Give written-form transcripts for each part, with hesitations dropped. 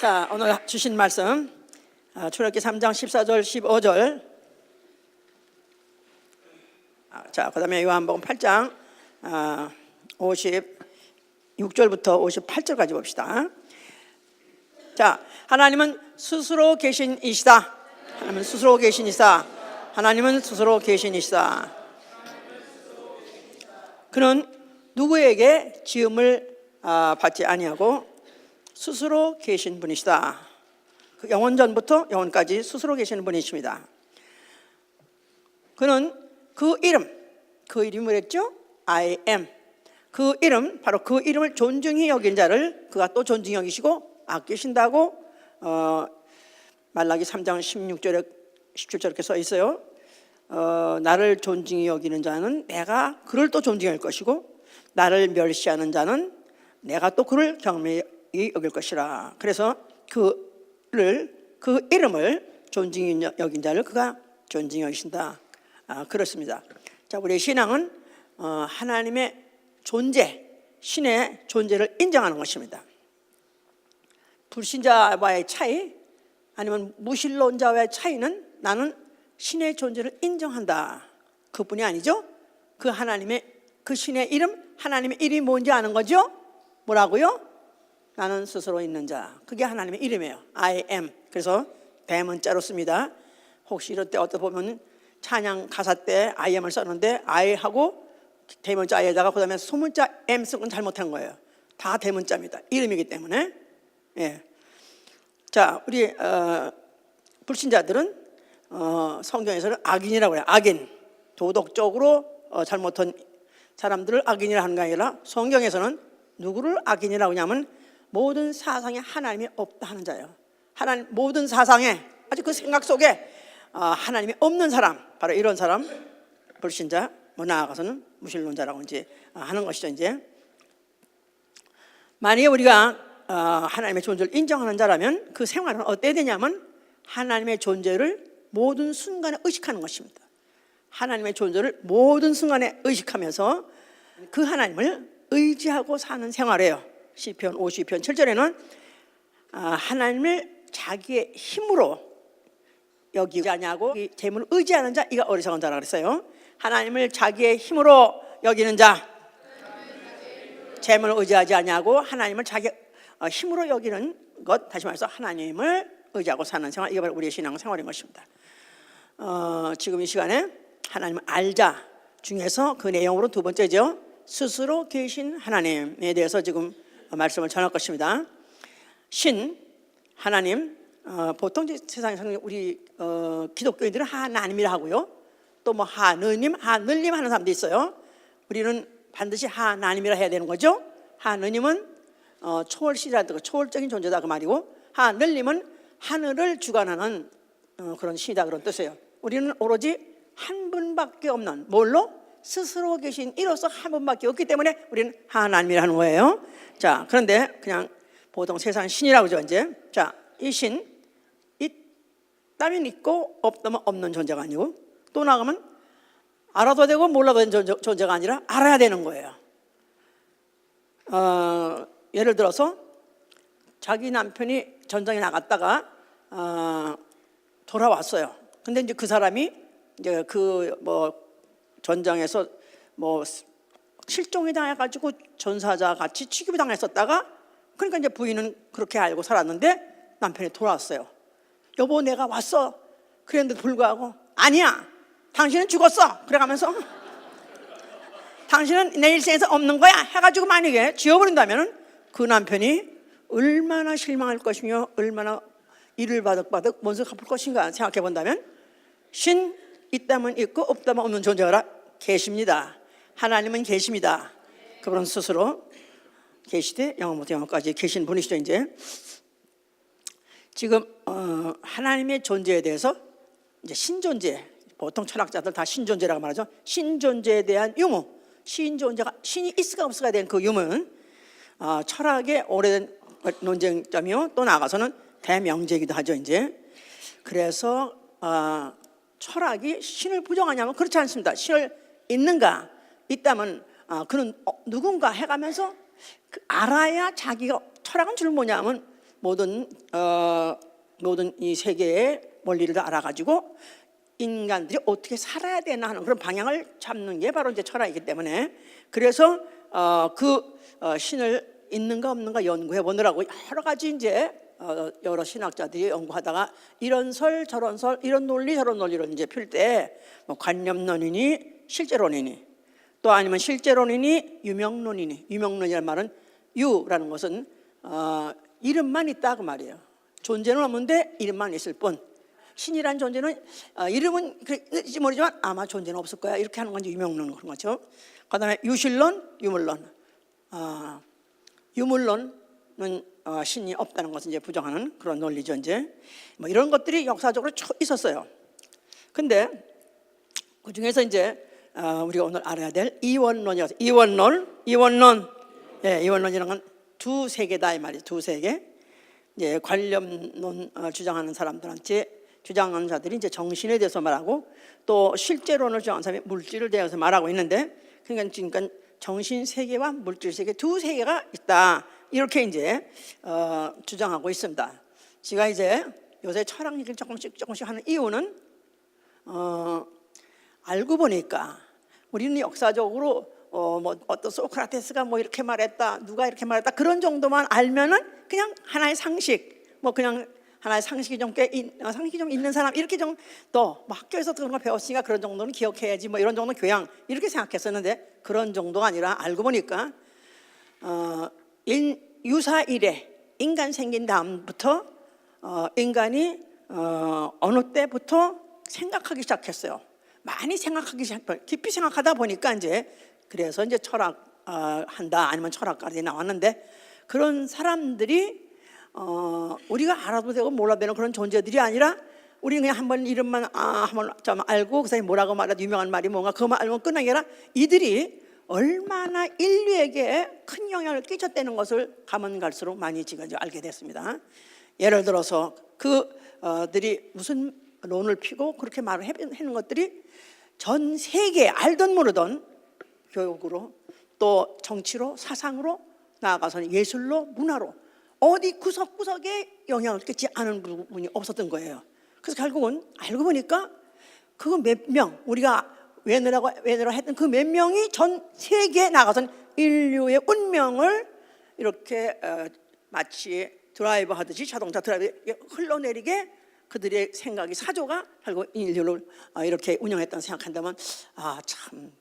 자, 오늘 주신 말씀 출애굽기 3장 14절 15절. 자, 그 다음에 요한복음 8장 56절부터 58절까지 봅시다. 자, 하나님은 스스로 계신 이시다. 하나님은 스스로 계신 이시다. 하나님은 스스로 계신 이시다. 그는 누구에게 지음을 받지 아니하고 스스로 계신 분이시다. 그 영원전부터 영원까지 스스로 계시는 분이십니다. 그는 그 이름이 뭐랬죠? I am. 그 이름, 바로 그 이름을 존중히 여긴 자를 그가 또 존중히 여기시고 아끼신다고 말라기 3장 16절에 17절에 이렇게 써 있어요. 나를 존중히 여기는 자는 내가 그를 또 존중할 것이고 나를 멸시하는 자는 내가 또 그를 경멸히 여길 것이라. 그래서 그 이름을 존중히 여긴 자를 그가 존중히 여기신다. 그렇습니다. 자, 우리의 신앙은 하나님의 존재, 신의 존재를 인정하는 것입니다. 불신자와의 차이 아니면 무신론자와의 차이는 나는 신의 존재를 인정한다. 그뿐이 아니죠. 그 하나님의 그 신의 이름, 하나님의 이름이 뭔지 아는 거죠. 뭐라고요? 나는 스스로 있는 자. 그게 하나님의 이름이에요. I am. 그래서 대문자로 씁니다. 혹시 이럴 때 어떤 보면 찬양 가사 때 I am을 썼는데 I 하고 대문자 I에다가 그 다음에 소문자 M 쓴 건 잘못한 거예요. 다 대문자입니다. 이름이기 때문에. 예. 자, 우리 불신자들은 성경에서는 악인이라고 해요. 악인. 도덕적으로 잘못한 사람들을 악인이라 하는 게 아니라 성경에서는 누구를 악인이라고 하냐면 모든 사상에 하나님이 없다 하는 자예요. 하나님 모든 사상에 아직 그 생각 속에 하나님이 없는 사람, 바로 이런 사람 불신자, 뭐 나아가서는 무신론자라고 이제 하는 것이죠. 이제 만약에 우리가 하나님의 존재를 인정하는 자라면 그 생활은 어때야 되냐면 하나님의 존재를 모든 순간에 의식하는 것입니다. 하나님의 존재를 모든 순간에 의식하면서 그 하나님을 의지하고 사는 생활이에요. 시편 52편 7절에는 하나님을 자기의 힘으로 여기지 아니하고 재물을 의지하는 자 이가 어리석은 자라고 그랬어요. 하나님을 자기의 힘으로 여기는 자, 재물을 의지하지 아니하고 하나님을 자기 힘으로 여기는 것, 다시 말해서 하나님을 의지하고 사는 생활, 이게 바로 우리의 신앙 생활인 것입니다. 지금 이 시간에 하나님을 알자 중에서 그 내용으로 두 번째죠. 스스로 계신 하나님에 대해서 지금 말씀을 전할 것입니다. 신, 하나님, 보통 세상에서는 우리 기독교인들은 하나님이라 하고요. 또 뭐 하느님 하는 사람도 있어요. 우리는 반드시 하나님이라 해야 되는 거죠. 하느님은 초월시라든가 초월적인 존재다 그 말이고, 하늘님은 하늘을 주관하는 그런 신이다 그런 뜻이에요. 우리는 오로지 한 분밖에 없는, 뭘로? 스스로 계신 이로서 한 분밖에 없기 때문에 우리는 하나님이라는 거예요. 자, 그런데 그냥 보통 세상 신이라고 그러죠. 이제 자, 이 신, 있다면 있고 없다면 없는 존재가 아니고, 또 나가면 알아도 되고 몰라도 되는 존재가 아니라 알아야 되는 거예요. 예를 들어서 자기 남편이 전장에 나갔다가 돌아왔어요. 근데 이제 그 사람이 이제 그 뭐 전장에서 뭐 실종이 당해가지고 전사자 같이 취급이 당했었다가, 그러니까 이제 부인은 그렇게 알고 살았는데 남편이 돌아왔어요. 여보, 내가 왔어. 그랬는데 불구하고 아니야, 당신은 죽었어. 그래가면서 당신은 내 일생에서 없는 거야 해가지고 만약에 지워버린다면 그 남편이 얼마나 실망할 것이며 얼마나 이를 바득바득 먼저 갚을 것인가 생각해 본다면, 신 있다면 있고 없다면 없는 존재가 계십니다. 하나님은 계십니다. 그분은 스스로 계시되 영원부터 영원까지 계신 분이시죠. 이제 지금 하나님의 존재에 대해서 이제 신존재, 보통 철학자들 다 신존재라고 말하죠. 신존재에 대한 유무, 신존재가 신이 있을까 없을까에 대한 그 유무는 철학의 오래된 논쟁점이요, 또 나아가서는 대명제이기도 하죠. 이제 그래서 철학이 신을 부정하냐면 그렇지 않습니다. 신을 있는가, 있다면 그는 누군가 해가면서 알아야 자기가, 철학은 주로 뭐냐면 모든 이 세계의 원리를 다 알아가지고 인간들이 어떻게 살아야 되나 하는 그런 방향을 잡는 게 바로 이제 철학이기 때문에, 그래서 신을 있는가 없는가 연구해 보느라고 여러 가지 이제 여러 신학자들이 연구하다가 이런 설 저런 설, 이런 논리 저런 논리를 이제 필 때 뭐 관념론이니 실제론이니 또 아니면 실제론이니 유명론이니, 유명론이라는 말은 유라는 것은 이름만 있다 그 말이에요. 존재는 없는데 이름만 있을 뿐. 신이란 존재는 이름은 그런지 모르지만 아마 존재는 없을 거야, 이렇게 하는 건 유명론 그런 거죠. 그다음에 유실론, 유물론. 유물론은 신이 없다는 것을 이제 부정하는 그런 논리죠. 이제 뭐 이런 것들이 역사적으로 쭉 있었어요. 근데 그 중에서 이제 우리가 오늘 알아야 될 이원론이라서 이원론이라는 건 두 세계다 이 말이에요. 두 세계. 이제 관념론 주장하는 주장하는 자들이 이제 정신에 대해서 말하고, 또 실제론을 주장하는 사람이 물질을 대해서 말하고 있는데, 그러니까 정신 세계와 물질 세계 두 세계가 있다, 이렇게 이제 주장하고 있습니다. 제가 이제 요새 철학 얘기를 조금씩 하는 이유는 알고 보니까 우리는 역사적으로 뭐 어떤 소크라테스가 뭐 이렇게 말했다, 누가 이렇게 말했다, 그런 정도만 알면은 그냥 하나의 상식, 뭐 그냥 하나의 상식이 좀 상식이 좀 있는 사람, 이렇게 좀 또 뭐 학교에서 그런 거 배웠으니까 그런 정도는 기억해야지, 뭐 이런 정도 교양, 이렇게 생각했었는데 그런 정도가 아니라 알고 보니까 유사 이래 인간 생긴 다음부터 인간이 어느 때부터 생각하기 시작했어요. 많이 생각하기 시작했어요. 깊이 생각하다 보니까 이제 그래서 이제 철학 한다, 아니면 철학가들이 나왔는데, 그런 사람들이 우리가 알아도 되고 몰라도 되는 그런 존재들이 아니라, 우리는 그냥 한번 이름만 한번 좀 알고 그 사람이 뭐라고 말해도 유명한 말이 뭔가 그것만 알면 끝난 게 아니라, 이들이 얼마나 인류에게 큰 영향을 끼쳤다는 것을 가면 갈수록 많이 지금 알게 됐습니다. 예를 들어서 그들이 무슨 론을 피고 그렇게 말을 해는 것들이 전 세계에 알던 모르던 교육으로, 또 정치로, 사상으로, 나아가서는 예술로, 문화로 어디 구석구석에 영향을 끼치지 않은 부분이 없었던 거예요. 그래서 결국은 알고 보니까 그 몇 명, 우리가 외느라고 했던 그 몇 명이 전 세계에 나가서는 인류의 운명을 이렇게 마치 드라이브 하듯이, 자동차 드라이브 흘러내리게 그들의 생각이, 사조가 결국 인류를 이렇게 운영했다고 생각한다면, 참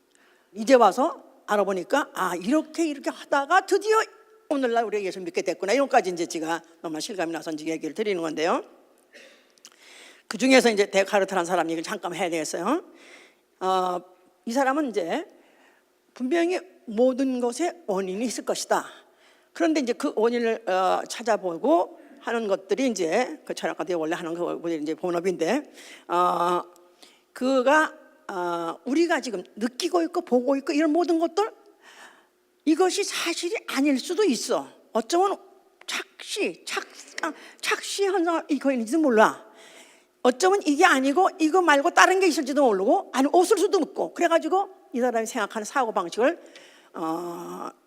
이제 와서 알아보니까 이렇게 하다가 드디어 오늘날 우리가 예수 믿게 됐구나, 이런까지 이제 제가 너무나 실감이 나서 이제 얘기를 드리는 건데요. 그 중에서 이제 데카르트라는 사람 얘기를 잠깐 해야 되겠어요. 이 사람은 이제 분명히 모든 것에 원인이 있을 것이다. 그런데 이제 그 원인을 찾아보고 하는 것들이 이제 그 철학가들이 원래 하는 거 이제 본업인데, 그가 우리가 지금 느끼고 있고 보고 있고 이런 모든 것들, 이것이 사실이 아닐 수도 있어. 어쩌면 착시 현상이 있는지도 몰라. 어쩌면 이게 아니고 이거 말고 다른 게 있을지도 모르고, 아니 없을 수도 없고. 그래가지고 이 사람이 생각하는 사고방식을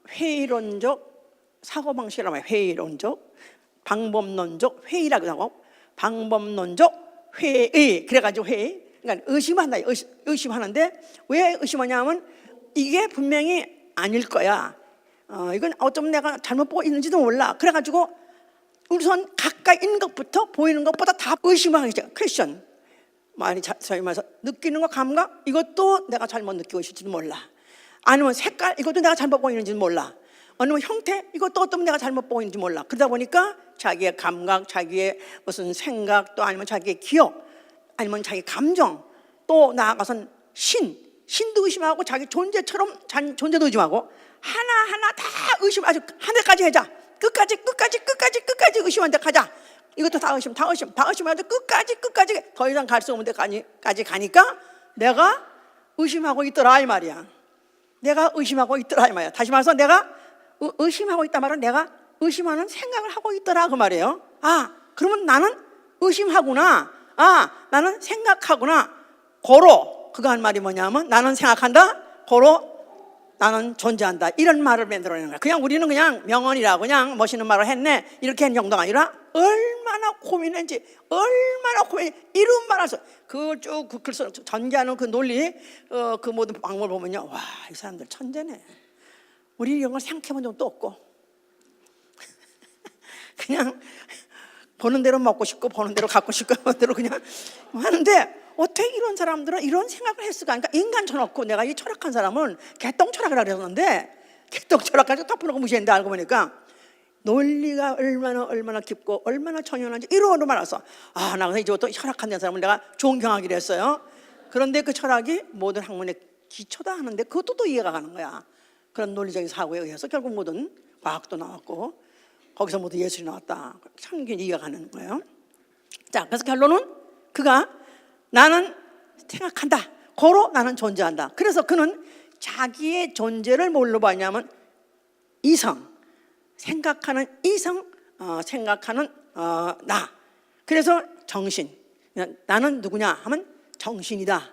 회의론적 사고방식이라고 해요. 회의론적, 방법론적 회의라고 하고, 방법론적 회의, 그래가지고 회의, 그러니까 의심하는데, 왜 의심하냐면 이게 분명히 아닐 거야. 이건 어쩌면 내가 잘못 보고 있는지도 몰라. 그래가지고 우선 가까이 있는 것부터 보이는 것보다 다 의심하는 거죠. 퀘스천. 많이 저희 말해서 느끼는 거, 감각, 이것도 내가 잘못 느끼고 있을지도 몰라. 아니면 색깔, 이것도 내가 잘못 보고 있는지도 몰라. 아니면 형태, 이것도 어떤 내가 잘못 보고 있는지 몰라. 그러다 보니까 자기의 감각, 자기의 무슨 생각, 또 아니면 자기의 기억, 아니면 자기 감정, 또 나아가선 신도 의심하고, 자기 존재처럼 존재도 의심하고, 하나하나 다 의심, 아주 하늘까지 하자. 끝까지 의심한데 가자. 이것도 다 의심하자. 끝까지 더 이상 갈 수 없는 데까지 가니까 내가 의심하고 있더라 이 말이야. 내가 의심하고 있더라 이 말이야. 다시 말해서 내가 의심하고 있단 말은 내가 의심하는 생각을 하고 있더라 그 말이에요. 그러면 나는 의심하구나. 나는 생각하구나. 고로 그거 한 말이 뭐냐면, 나는 생각한다. 고로 나는 존재한다 이런 말을 만들어내는 거야. 그냥 우리는 그냥 명언이라고 그냥 멋있는 말을 했네 이렇게 한 정도가 아니라 얼마나 고민했는지 얼마나 이런 말을 써. 그걸 쭉 그 글쓰 전개하는 그 논리 그 모든 방법을 보면요, 와, 이 사람들 천재네. 우리 이런 걸 생각해본 적도 없고 그냥 보는 대로 먹고 싶고 보는 대로 갖고 싶고 보는 대로 그냥 하는데 어떻게 이런 사람들은 이런 생각을 했을까? 그러니까 인간 쳐놓고 내가 이 철학한 사람은 개똥 철학을 그랬는데 개똥 철학까지 딱 보는 거 무시했는데 알고 보니까 논리가 얼마나 깊고 얼마나 청연한지 이론으로 말해서 나 그래서 이제부터 철학한 사람은 내가 존경하기로 했어요. 그런데 그 철학이 모든 학문의 기초다 하는데 그것도 또 이해가 가는 거야. 그런 논리적인 사고에 의해서 결국 모든 과학도 나왔고 거기서 모두 예술이 나왔다. 참 이해가 가는 거예요. 자, 그래서 결론은 그가 나는 생각한다. 고로 나는 존재한다. 그래서 그는 자기의 존재를 뭘로 봤냐면 이성, 생각하는 이성, 생각하는 나. 그래서 정신. 나는 누구냐 하면 정신이다.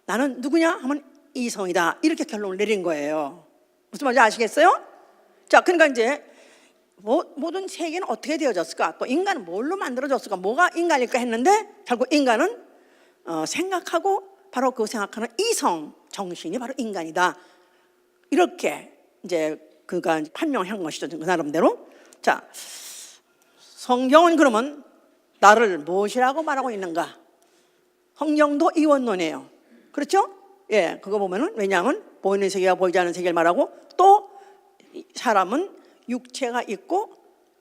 나는 누구냐 하면 이성이다. 이렇게 결론을 내린 거예요. 무슨 말인지 아시겠어요? 자, 그러니까 이제 모든 세계는 어떻게 되어졌을까? 또 인간은 뭘로 만들어졌을까? 뭐가 인간일까 했는데 결국 인간은 생각하고 바로 그 생각하는 이성 정신이 바로 인간이다. 이렇게 이제 그가 판명한 것이죠. 그 나름대로. 자, 성경은 그러면 나를 무엇이라고 말하고 있는가? 성경도 이원론이에요. 그렇죠? 예, 그거 보면은 왜냐하면 보이는 세계와 보이지 않는 세계를 말하고 또 사람은 육체가 있고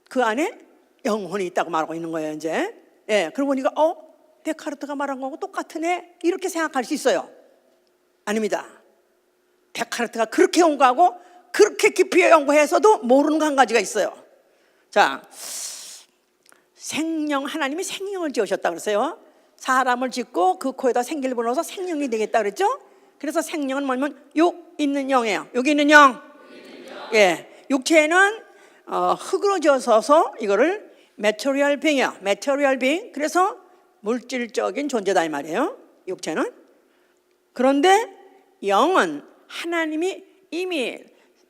그 안에 영혼이 있다고 말하고 있는 거예요. 이제 예, 그러고 보니까 데카르트가 말한 거하고 똑같으네 이렇게 생각할 수 있어요. 아닙니다. 데카르트가 그렇게 연구하고 그렇게 깊이 연구해서도 모르는 거 한 가지가 있어요. 자, 생명, 하나님이 생명을 지으셨다 그랬어요. 사람을 짓고 그 코에다 생기를 불어서 생명이 되겠다 그랬죠. 그래서 생명은 뭐냐면 육 있는 영이에요. 여기 있는 영. 예, 육체는 흙으로 지어서 이거를 material being이야. material being. 그래서 물질적인 존재다 이 말이에요. 육체는. 그런데 영은 하나님이 이미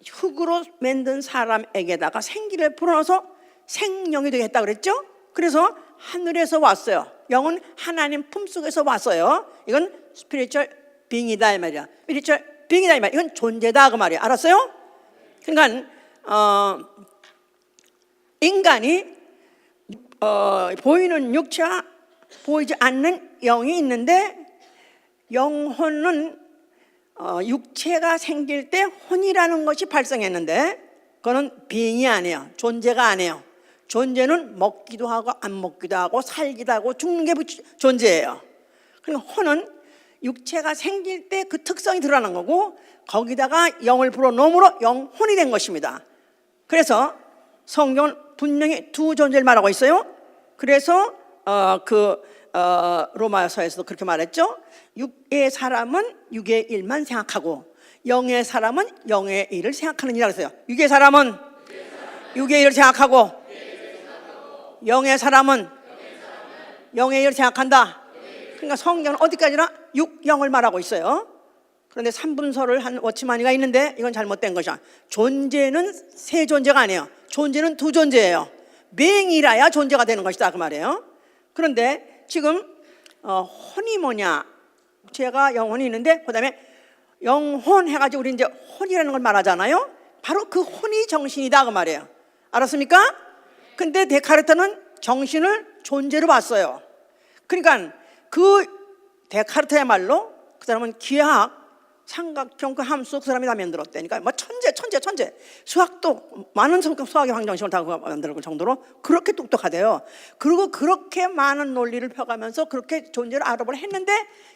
흙으로 만든 사람에게다가 생기를 불어넣어서 생명이 되겠다 그랬죠? 그래서 하늘에서 왔어요. 영은 하나님 품속에서 왔어요. 이건 spiritual being이다 이 말이야. spiritual being이다 이 말이야. 이건 존재다 그 말이야. 알았어요? 그러니까 인간이 보이는 육체와 보이지 않는 영이 있는데 영혼은 육체가 생길 때 혼이라는 것이 발생했는데 그거는 being이 아니에요. 존재가 아니에요. 존재는 먹기도 하고 안 먹기도 하고 살기도 하고 죽는 게 존재예요. 그러니까 혼은 육체가 생길 때 그 특성이 드러나는 거고 거기다가 영을 불어넣음으로 영혼이 된 것입니다. 그래서 성경은 분명히 두 존재를 말하고 있어요. 그래서 로마서에서도 그렇게 말했죠. 육의 사람은 육의 일만 생각하고 영의 사람은 영의 일을 생각하느니라 그랬어요. 육의 사람은 육의 일을 생각하고 영의 사람은 영의 일을 생각한다. 그러니까 성경은 어디까지나 육, 영을 말하고 있어요. 그런데 3분서를 한 워치마니가 있는데 이건 잘못된 것이야. 존재는 세 존재가 아니에요. 존재는 두 존재예요. being이라야 존재가 되는 것이다 그 말이에요. 그런데 지금 혼이 뭐냐? 제가 영혼이 있는데 그다음에 영혼 해가지고 우리 이제 혼이라는 걸 말하잖아요. 바로 그 혼이 정신이다 그 말이에요. 알았습니까? 근데 데카르트는 정신을 존재로 봤어요. 그러니까 그 데카르트야말로 그 사람은 기하학, 삼각형 그 함수 그 사람이 다 만들었다니까. 뭐 천재. 수학도 많은 수학의 방정식을 다 만들 정도로 그렇게 똑똑하대요. 그리고 그렇게 많은 논리를 펴가면서 그렇게 존재를 알아보려 했는데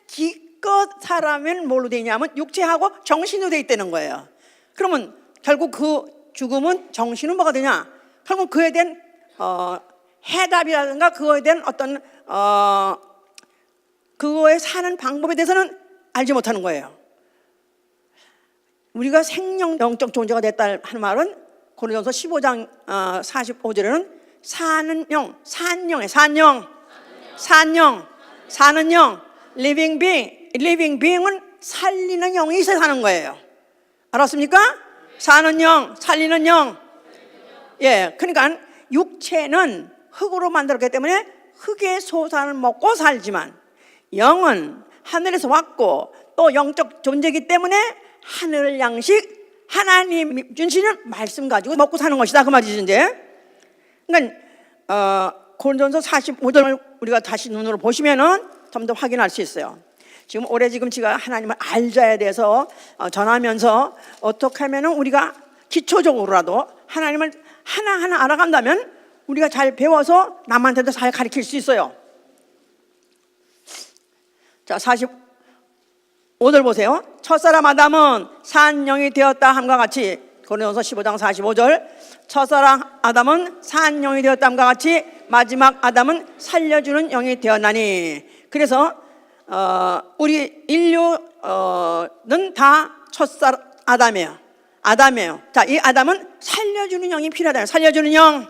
기껏 사람은 뭘로 돼 있냐면 육체하고 정신으로 돼 있다는 거예요. 그러면 결국 그 죽음은 정신은 뭐가 되냐? 결국 그에 대한 해답이라든가 그거에 대한 어떤 그거에 사는 방법에 대해서는 알지 못하는 거예요. 우리가 생명 영적 존재가 됐다 하는 말은 고린도서 15장 45절에는 사는 영, 사는 영, living being은 살리는 영이 있어야 사는 거예요. 알았습니까? 사는 영, 살리는 영. 예, 그러니까 육체는 흙으로 만들었기 때문에 흙의 소산을 먹고 살지만 영은 하늘에서 왔고 또 영적 존재이기 때문에 하늘 양식, 하나님 주시는 말씀 가지고 먹고 사는 것이다 그 말이죠 이제. 그러니까 고린도전서 45절을 우리가 다시 눈으로 보시면은 좀 더 확인할 수 있어요. 지금 올해 제가 하나님을 알자에 대해서 전하면서 어떻게 하면은 우리가 기초적으로라도 하나님을 하나하나 알아간다면 우리가 잘 배워서 남한테도 잘 가르칠 수 있어요. 자, 45절 보세요. 첫사람 아담은 산 영이 되었다 함과 같이, 고린도전서 15장 45절, 첫사람 아담은 산 영이 되었다 함과 같이 마지막 아담은 살려주는 영이 되었나니. 그래서 우리 인류는 다 첫사람 아담이에요. 자, 이 아담은 살려주는 영이 필요하다. 살려주는 영.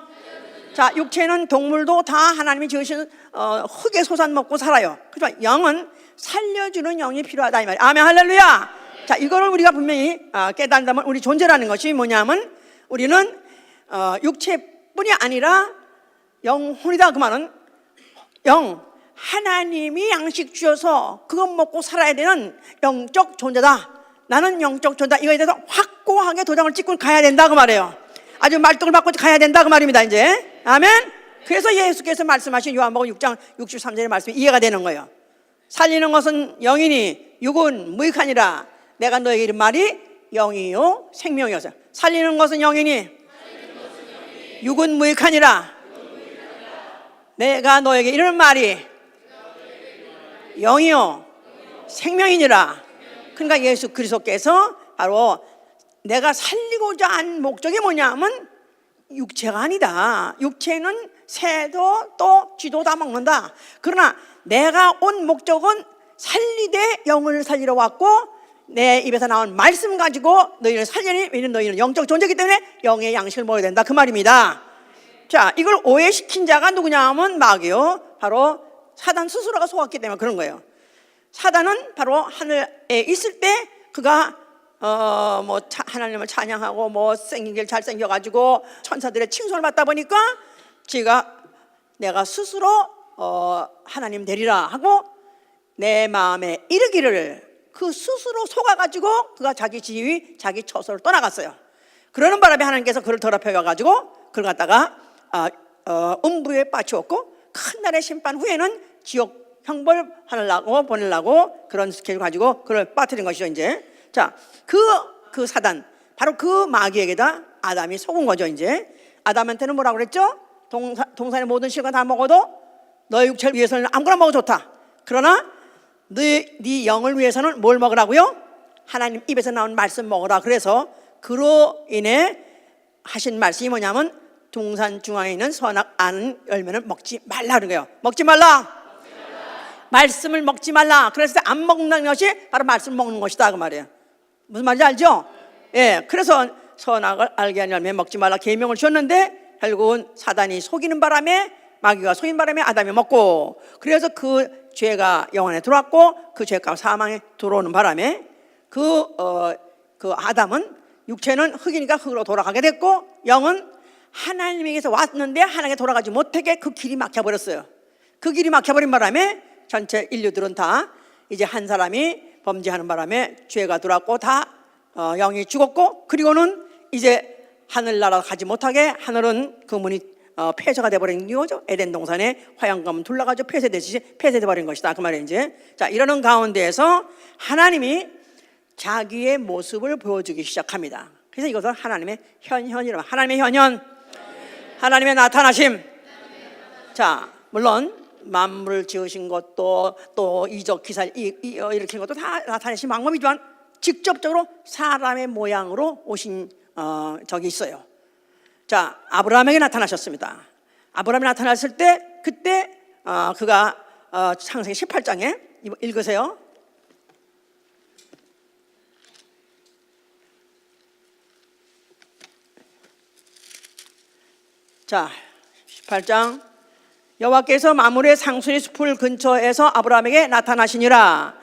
자, 육체는 동물도 다 하나님이 지으신 흙의 소산 먹고 살아요. 그렇지만 영은 살려주는 영이 필요하다 이 말이에요. 아멘, 할렐루야. 자, 이거를 우리가 분명히 깨닫는다면 우리 존재라는 것이 뭐냐면 우리는 육체뿐이 아니라 영혼이다 그 말은 하나님이 양식 주셔서 그것 먹고 살아야 되는 영적 존재다. 나는 영적 존재다. 이거에 대해서 확고하게 도장을 찍고 가야 된다 그 말이에요. 아주 말뚝을 받고 가야 된다 그 말입니다 이제. 아멘. 그래서 예수께서 말씀하신 요한복음 6장 63절의 말씀이 이해가 되는 거예요. 살리는 것은 영이니 육은 무익하니라. 내가 너에게 이른 말이 영이요 생명이어서. 살리는 것은 영이니 육은 무익하니라. 내가 너에게 이르는 말이 영이요 생명이니라. 그러니까 예수 그리스도께서 바로 내가 살리고자 한 목적이 뭐냐면 육체가 아니다. 육체는 새도 또 쥐도 다 먹는다. 그러나 내가 온 목적은 살리되 영을 살리러 왔고 내 입에서 나온 말씀 가지고 너희를 살리니, 왜냐면 너희는 영적 존재이기 때문에 영의 양식을 먹어야 된다 그 말입니다. 자, 이걸 오해시킨 자가 누구냐 하면 마귀요, 바로 사단 스스로가 속았기 때문에 그런 거예요. 사단은 바로 하늘에 있을 때 그가 하나님을 찬양하고 생긴 게 잘생겨가지고 천사들의 칭송을 받다 보니까 내가 스스로 하나님 되리라 하고 내 마음에 이르기를 그 스스로 속아가지고 그가 자기 지위, 자기 처소를 떠나갔어요. 그러는 바람에 하나님께서 그를 더럽혀가지고 그를 갖다가 음부에 빠치웠고 큰 날의 심판 후에는 지옥 형벌 하려고 보내려고 그런 스케줄 가지고 그를 빠뜨린 것이죠 이제. 자, 그 사단, 바로 그 마귀에게다 아담이 속은 거죠 이제. 아담한테는 뭐라고 그랬죠? 동산의 모든 실과 다 먹어도 너의 육체를 위해서는 아무거나 먹어도 좋다. 그러나 네 영을 위해서는 뭘 먹으라고요? 하나님 입에서 나온 말씀 먹으라. 그래서 그로 인해 하신 말씀이 뭐냐면 동산 중앙에 있는 선악 아는 열매는 먹지 말라 그런 거예요. 먹지 말라. 말씀을 먹지 말라. 그래서 안 먹는 것이 바로 말씀 먹는 것이다 그 말이에요. 무슨 말인지 알죠? 예, 그래서 선악을 알게 하는 열매 먹지 말라 계명을 주었는데 결국은 사단이 속이는 바람에, 마귀가 속인 바람에 아담이 먹고, 그래서 그 죄가 영 안에 들어왔고 그 죄가 사망에 들어오는 바람에 그 아담은, 육체는 흙이니까 흙으로 돌아가게 됐고 영은 하나님에게서 왔는데 하나님께 돌아가지 못하게 그 길이 막혀버렸어요. 그 길이 막혀버린 바람에 전체 인류들은 다 이제 한 사람이 범죄하는 바람에 죄가 들어왔고 다 영이 죽었고, 그리고는 이제 하늘나라 가지 못하게 하늘은 그 문이 폐쇄가 돼버린 거죠. 에덴 동산에 화양감 둘러가지고 폐쇄돼버린 것이다 그 말이에요 이제. 자, 이러는 가운데에서 하나님이 자기의 모습을 보여주기 시작합니다. 그래서 이것을 하나님의 현현이라고, 하나님의 현현, 하나님의 나타나심. 자, 물론 만물을 지으신 것도 또 이적 기사 일으킨 것도 다 나타내신 방법이지만 직접적으로 사람의 모양으로 오신 적이 있어요. 자, 아브라함에게 나타나셨습니다. 아브라함이 나타났을 때 그때 그가 창세기 18장에 읽으세요. 자, 18장. 여호와께서 마므르의 상수리 숲을 근처에서 아브라함에게 나타나시니라.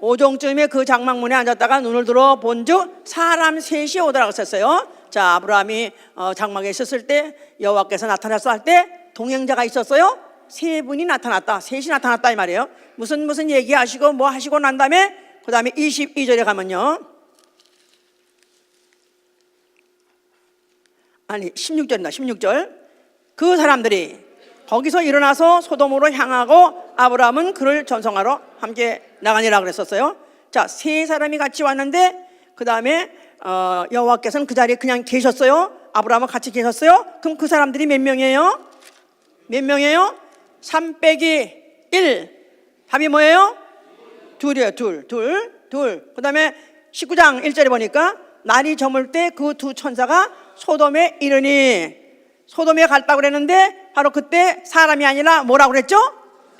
오종쯤에 그 장막문에 앉았다가 눈을 들어 본즉 사람 셋이 오더라고 썼어요. 자, 아브라함이 장막에 있었을 때 여호와께서 나타났어 할 때 동행자가 있었어요. 세 분이 나타났다, 셋이 나타났다 이 말이에요. 무슨 얘기하시고 뭐 하시고 난 다음에 그 다음에 22절에 가면요, 아니 16절입니다. 16절. 그 사람들이 거기서 일어나서 소돔으로 향하고 아브라함은 그를 전송하러 함께 나가니라 그랬었어요. 자, 세 사람이 같이 왔는데 그 다음에 여호와께서는 그 자리에 그냥 계셨어요. 아브라함은 같이 계셨어요. 그럼 그 사람들이 몇 명이에요? 몇 명이에요? 3 빼기 1. 답이 뭐예요? 둘이에요. 둘. 그 다음에 19장 1절에 보니까 날이 저물 때 그 두 천사가 소돔에 이르니, 소돔에 갔다고 그랬는데 바로 그때 사람이 아니라 뭐라고 그랬죠?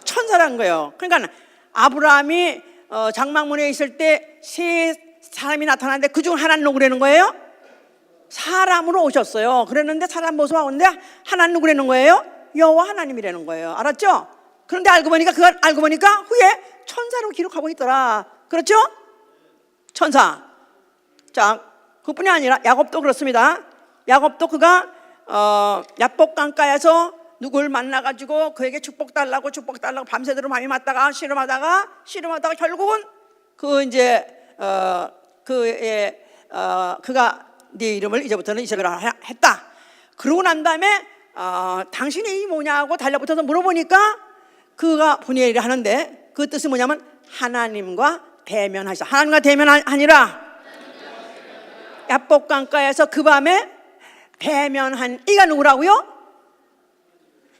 천사라는 거예요. 그러니까 아브라함이 장막문에 있을 때 세 사람이 나타났는데 그중 하나는 누구라는 거예요? 사람으로 오셨어요. 그랬는데 사람 모습하고 있는데 하나는 누구라는 거예요? 여호와 하나님이라는 거예요. 알았죠? 그런데 알고 보니까 후에 천사로 기록하고 있더라. 그렇죠? 천사. 자, 그뿐이 아니라 야곱도 그렇습니다. 야곱도 그가 야복 강가에서 누굴 만나가지고 그에게 축복 달라고 밤새도록 밤이 맞다가 씨름하다가 결국은 그가 네 이름을 이제부터는 이스라엘이라 했다. 그러고 난 다음에 당신의 이름이 뭐냐고 달려붙어서 물어보니까 그가 분이엘이 하는데 그 뜻은 뭐냐면 하나님과 대면하시다. 하나님과 대면하니라. 야복 강가에서 그 밤에 대면한 이가 누구라고요?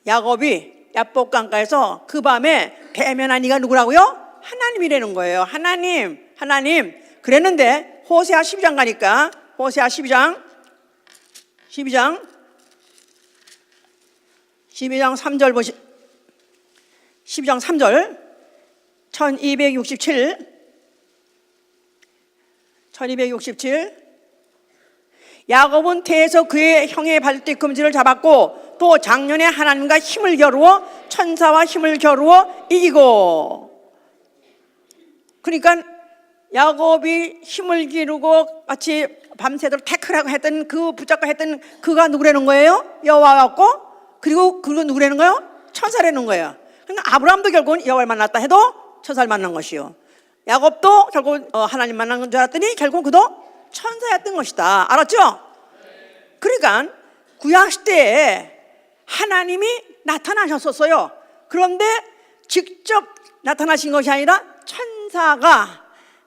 야곱이 야복 강가에서 그 밤에 대면한 이가 누구라고요? 하나님이라는 거예요. 하나님. 그랬는데 호세아 12장 가니까 호세아 12장 3절 보시. 12장 3절 1267 야곱은 태에서 그의 형의 발뒤꿈치를 잡았고 또 작년에 하나님과 힘을 겨루어 천사와 힘을 겨루어 이기고. 그러니까 야곱이 힘을 기르고 같이 밤새도록 태클하고 했던 붙잡고 했던 그가 누구라는 거예요? 여호와였고, 그리고 그거 누구라는 거예요? 천사라는 거예요. 그러니까 아브라함도 결국은 여호와를 만났다 해도 천사를 만난 것이요, 야곱도 결국 하나님 만난 줄 알았더니 결국 그도 천사였던 것이다. 알았죠? 그러니까 구약시대에 하나님이 나타나셨었어요. 그런데 직접 나타나신 것이 아니라 천사가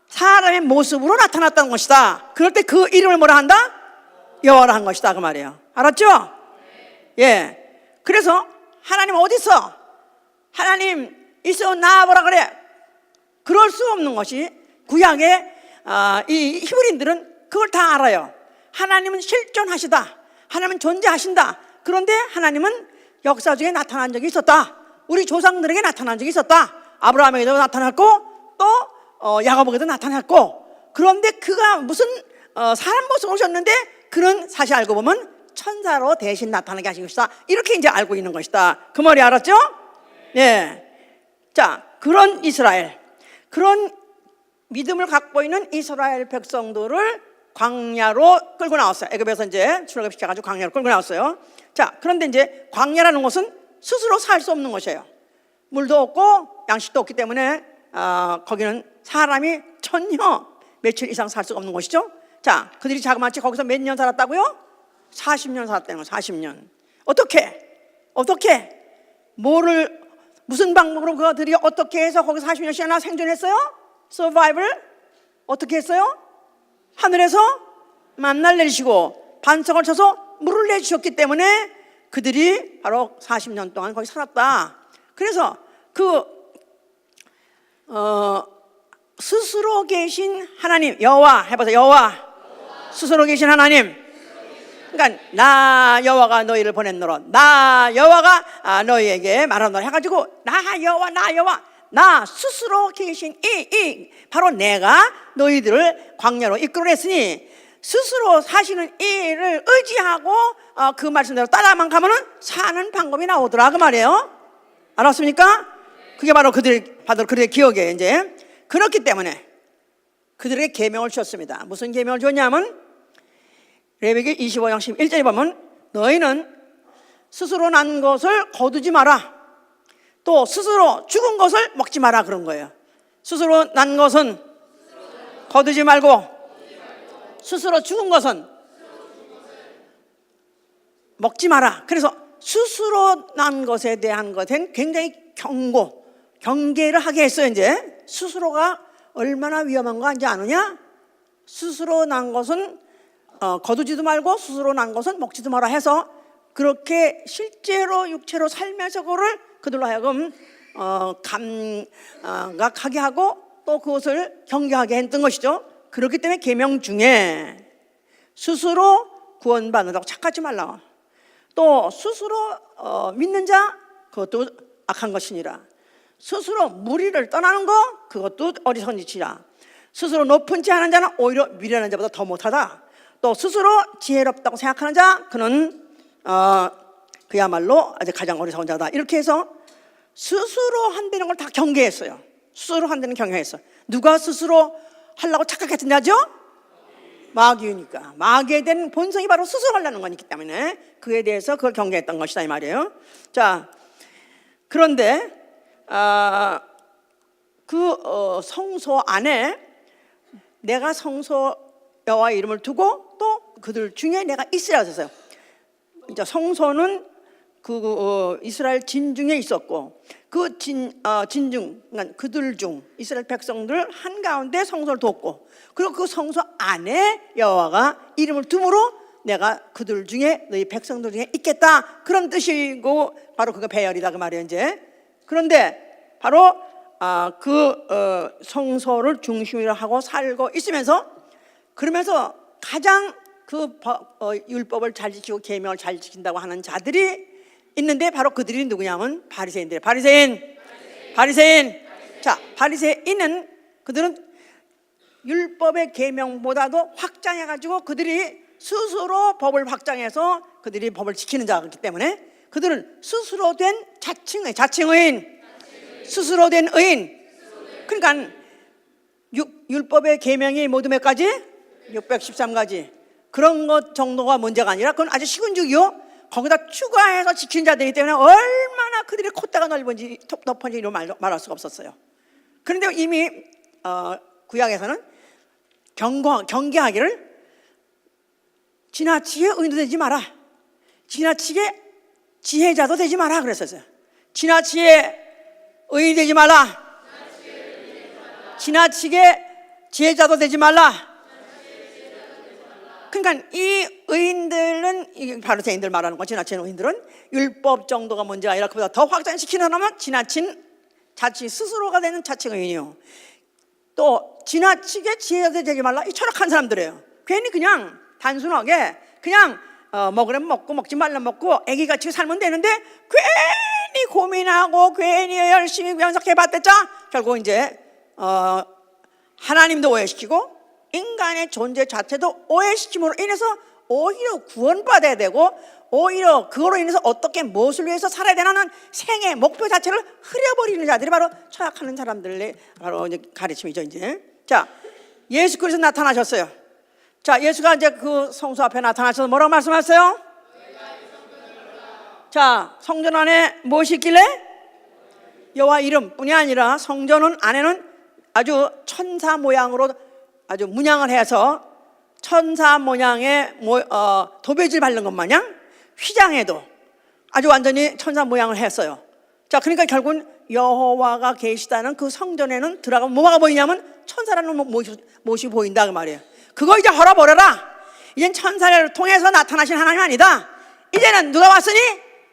사람의 모습으로 나타났다는 것이다. 그럴 때 그 이름을 뭐라 한다? 여호와라 한 것이다 그 말이에요. 알았죠? 예. 그래서 하나님 어디 있어? 하나님 있어 나와보라 그래. 그럴 수 없는 것이 구약의 이 히브리인들은 그걸 다 알아요. 하나님은 실존하시다. 하나님은 존재하신다. 그런데 하나님은 역사 중에 나타난 적이 있었다. 우리 조상들에게 나타난 적이 있었다. 아브라함에게도 나타났고 또 야곱에게도 나타났고. 그런데 그가 무슨 사람 모습으로 오셨는데 그는 사실 알고 보면 천사로 대신 나타나게 하신 것이다. 이렇게 이제 알고 있는 것이다. 그 말이 알았죠? 예. 자, 그런 이스라엘, 그런 믿음을 갖고 있는 이스라엘 백성들을 광야로 끌고 나왔어요. 애굽에서 이제 출애굽시켜가지고 광야로 끌고 나왔어요. 자, 그런데 이제 광야라는 것은 스스로 살 수 없는 것이에요. 물도 없고 양식도 없기 때문에 거기는 사람이 전혀 며칠 이상 살 수가 없는 것이죠. 자, 그들이 자그마치 거기서 몇 년 살았다고요? 40년 살았다는 거예요. 40년. 어떻게 무슨 방법으로 그들이 어떻게 해서 거기서 40년씩이나 생존했어요? 서바이벌 어떻게 했어요? 하늘에서 만나를 내리시고 반석을 쳐서 물을 내주셨기 때문에 그들이 바로 40년 동안 거기 살았다. 그래서 스스로 계신 하나님, 여호와 해보세요. 여호와. 스스로 계신 하나님. 그러니까 나 여호와가 너희를 보냈노라. 나 여호와가 너희에게 말하노라 해가지고 나 여호와 나 스스로 계신 바로 내가 너희들을 광야로 이끌어냈으니 스스로 사시는 이를 의지하고 그 말씀대로 따라만 가면은 사는 방법이 나오더라 그 말이에요. 알았습니까? 그게 바로 그들의 기억이에요. 이제 그렇기 때문에 그들에게 계명을 주었습니다. 무슨 계명을 줬냐면 레위기 25장 11절에 보면 너희는 스스로 난 것을 거두지 마라. 또 스스로 죽은 것을 먹지 마라 그런 거예요. 스스로 난 것은 거두지 말고 스스로 죽은 것은 먹지 마라. 그래서 스스로 난 것에 대한 것엔 굉장히 경계를 하게 했어요. 이제 스스로가 얼마나 위험한 거 아는지 아느냐? 스스로 난 것은 거두지도 말고 스스로 난 것은 먹지도 마라 해서 그렇게 실제로 육체로 살면서 그들로 하여금 감각하게 하고 또 그것을 경계하게 했던 것이죠. 그렇기 때문에 계명 중에 스스로 구원받는다고 착하지 말라. 또 스스로 믿는 자 그것도 악한 것이니라. 스스로 무리를 떠나는 거 그것도 어리석은 짓이라. 스스로 높은 지 하는 자는 오히려 미련한 자보다 더 못하다. 또 스스로 지혜롭다고 생각하는 자 그는 그야말로 아주 가장 어리석은 자다. 이렇게 해서 스스로 한다는 걸 다 경계했어요. 스스로 한다는 경계했어요. 누가 스스로 하려고 착각했던 자죠? 마귀니까. 마귀에 대한 본성이 바로 스스로 하려는 거기 때문에 그에 대해서 그걸 경계했던 것이다 이 말이에요. 자, 그런데 성소 안에 내가 성소 여호와의 이름을 두고 또 그들 중에 내가 있으라 했어요. 이제 성소는 이스라엘 진중에 있었고 그 진중, 그러니까 그들 중 이스라엘 백성들 한가운데 성소를 뒀고 그리고 그 성소 안에 여호와가 이름을 둠으로 내가 그들 중에 너희 백성들 중에 있겠다 그런 뜻이고 바로 그거 배열이다 그 말이에요. 이제 그런데 바로 성소를 중심으로 하고 살고 있으면서 그러면서 가장 율법을 잘 지키고 계명을 잘 지킨다고 하는 자들이 있는데 바로 그들이 누구냐면 바리새인들이에요. 바리새인. 자, 바리새인은 그들은 율법의 계명보다도 확장해가지고 그들이 스스로 법을 확장해서 그들이 법을 지키는 자이기 때문에 그들은 스스로 된 자칭의인, 스스로 된 의인. 그러니까 율법의 계명이 모두 몇 가지? 613가지. 그런 것 정도가 문제가 아니라 그건 아주 시군죽이요. 거기다 추가해서 지키는 자들이기 때문에 얼마나 그들의 콧대가 넓은지 말할 수가 없었어요. 그런데 이미 구약에서는 경계하기를 지나치게 의인도 되지 마라, 지나치게 지혜자도 되지 마라 그랬었어요. 지나치게 의인이 되지 말라, 지나치게 지혜자도 되지 말라. 그러니까 이 의인들은 바리새인들 말하는 거, 지나친 의인들은 율법 정도가 문제가 아니라 그보다 더 확장시키는 사람은 자칭 스스로가 되는 자칭 의인이요. 또 지나치게 지혜자도 되지 말라, 이 철학한 사람들이에요. 괜히 그냥 단순하게 그냥 먹으려면 먹고 먹지 말라면 먹고 애기같이 살면 되는데 괜히 고민하고 괜히 열심히 분석해봤댔자 결국 이제 하나님도 오해시키고 인간의 존재 자체도 오해시킴으로 인해서 오히려 구원받아야 되고 오히려 그거로 인해서 어떻게 무엇을 위해서 살아야 되나는 생애 목표 자체를 흐려버리는 자들이 바로 철학하는 사람들의 바로 이제 가르침이죠. 이제 자, 예수 그리스도 나타나셨어요. 자, 예수가 이제 그 성소 앞에 나타나셔서 뭐라고 말씀하셨어요? 자, 성전 안에 무엇이 있길래? 여호와 이름뿐이 아니라 성전 안에는 아주 천사 모양으로 아주 문양을 해서 천사 모양의 도배질 바른 것 마냥 휘장에도 아주 완전히 천사 모양을 했어요. 자, 그러니까 결국은 여호와가 계시다는 그 성전에는 들어가면 뭐가 보이냐면 천사라는 못이 보인다 그 말이에요. 그거 이제 헐어버려라. 이젠 천사를 통해서 나타나신 하나님 아니다. 이제는 누가 왔으니?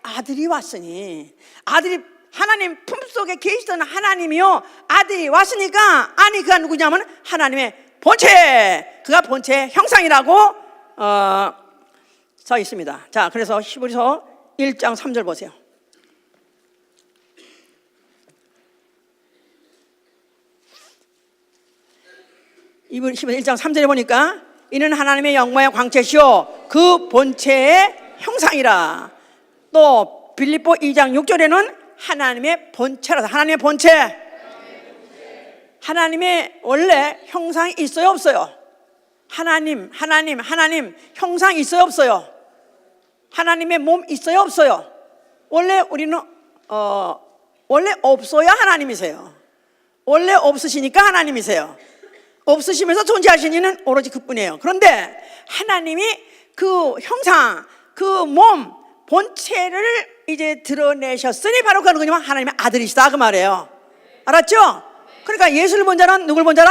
아들이 왔으니. 아들이 하나님 품속에 계시던 하나님이요, 아들이 왔으니까 아니 그가 누구냐면 하나님의 본체, 그가 본체의 형상이라고 써 있습니다. 자, 그래서 히브리서 1장 3절 보세요. 히브리서 1장 3절에 보니까 이는 하나님의 영광의 광채시요 그 본체의 형상이라. 또 빌립보 2장 6절에는 하나님의 본체라서, 하나님의 본체, 하나님의 원래 형상이 있어요, 없어요? 하나님 형상 있어요, 없어요? 하나님의 몸 있어요, 없어요? 원래 우리는 원래 없어야 하나님이세요. 원래 없으시니까 하나님이세요. 없으시면서 존재하신 이는 오로지 그뿐이에요. 그런데 하나님이 그 형상, 그 몸, 본체를 이제 드러내셨으니 바로 그는 그냥 하나님의 아들이시다 그 말이에요. 알았죠? 그러니까 예수를 본 자는 누굴 본 자라?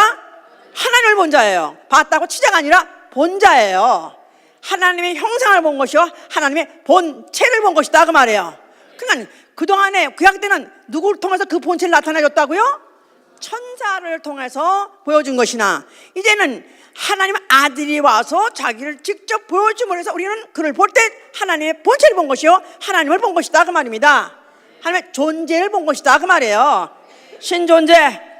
하나님을 본 자예요. 봤다고 치자가 아니라 본 자예요. 하나님의 형상을 본 것이요 하나님의 본체를 본 것이다 그 말이에요. 그러니까 그동안에 구약 때는 누구를 통해서 그 본체를 나타내줬다고요? 천사를 통해서 보여준 것이나 이제는 하나님 아들이 와서 자기를 직접 보여줌으로 해서 우리는 그를 볼 때 하나님의 본체를 본 것이요 하나님을 본 것이다 그 말입니다. 하나님의 존재를 본 것이다 그 말이에요. 신존재,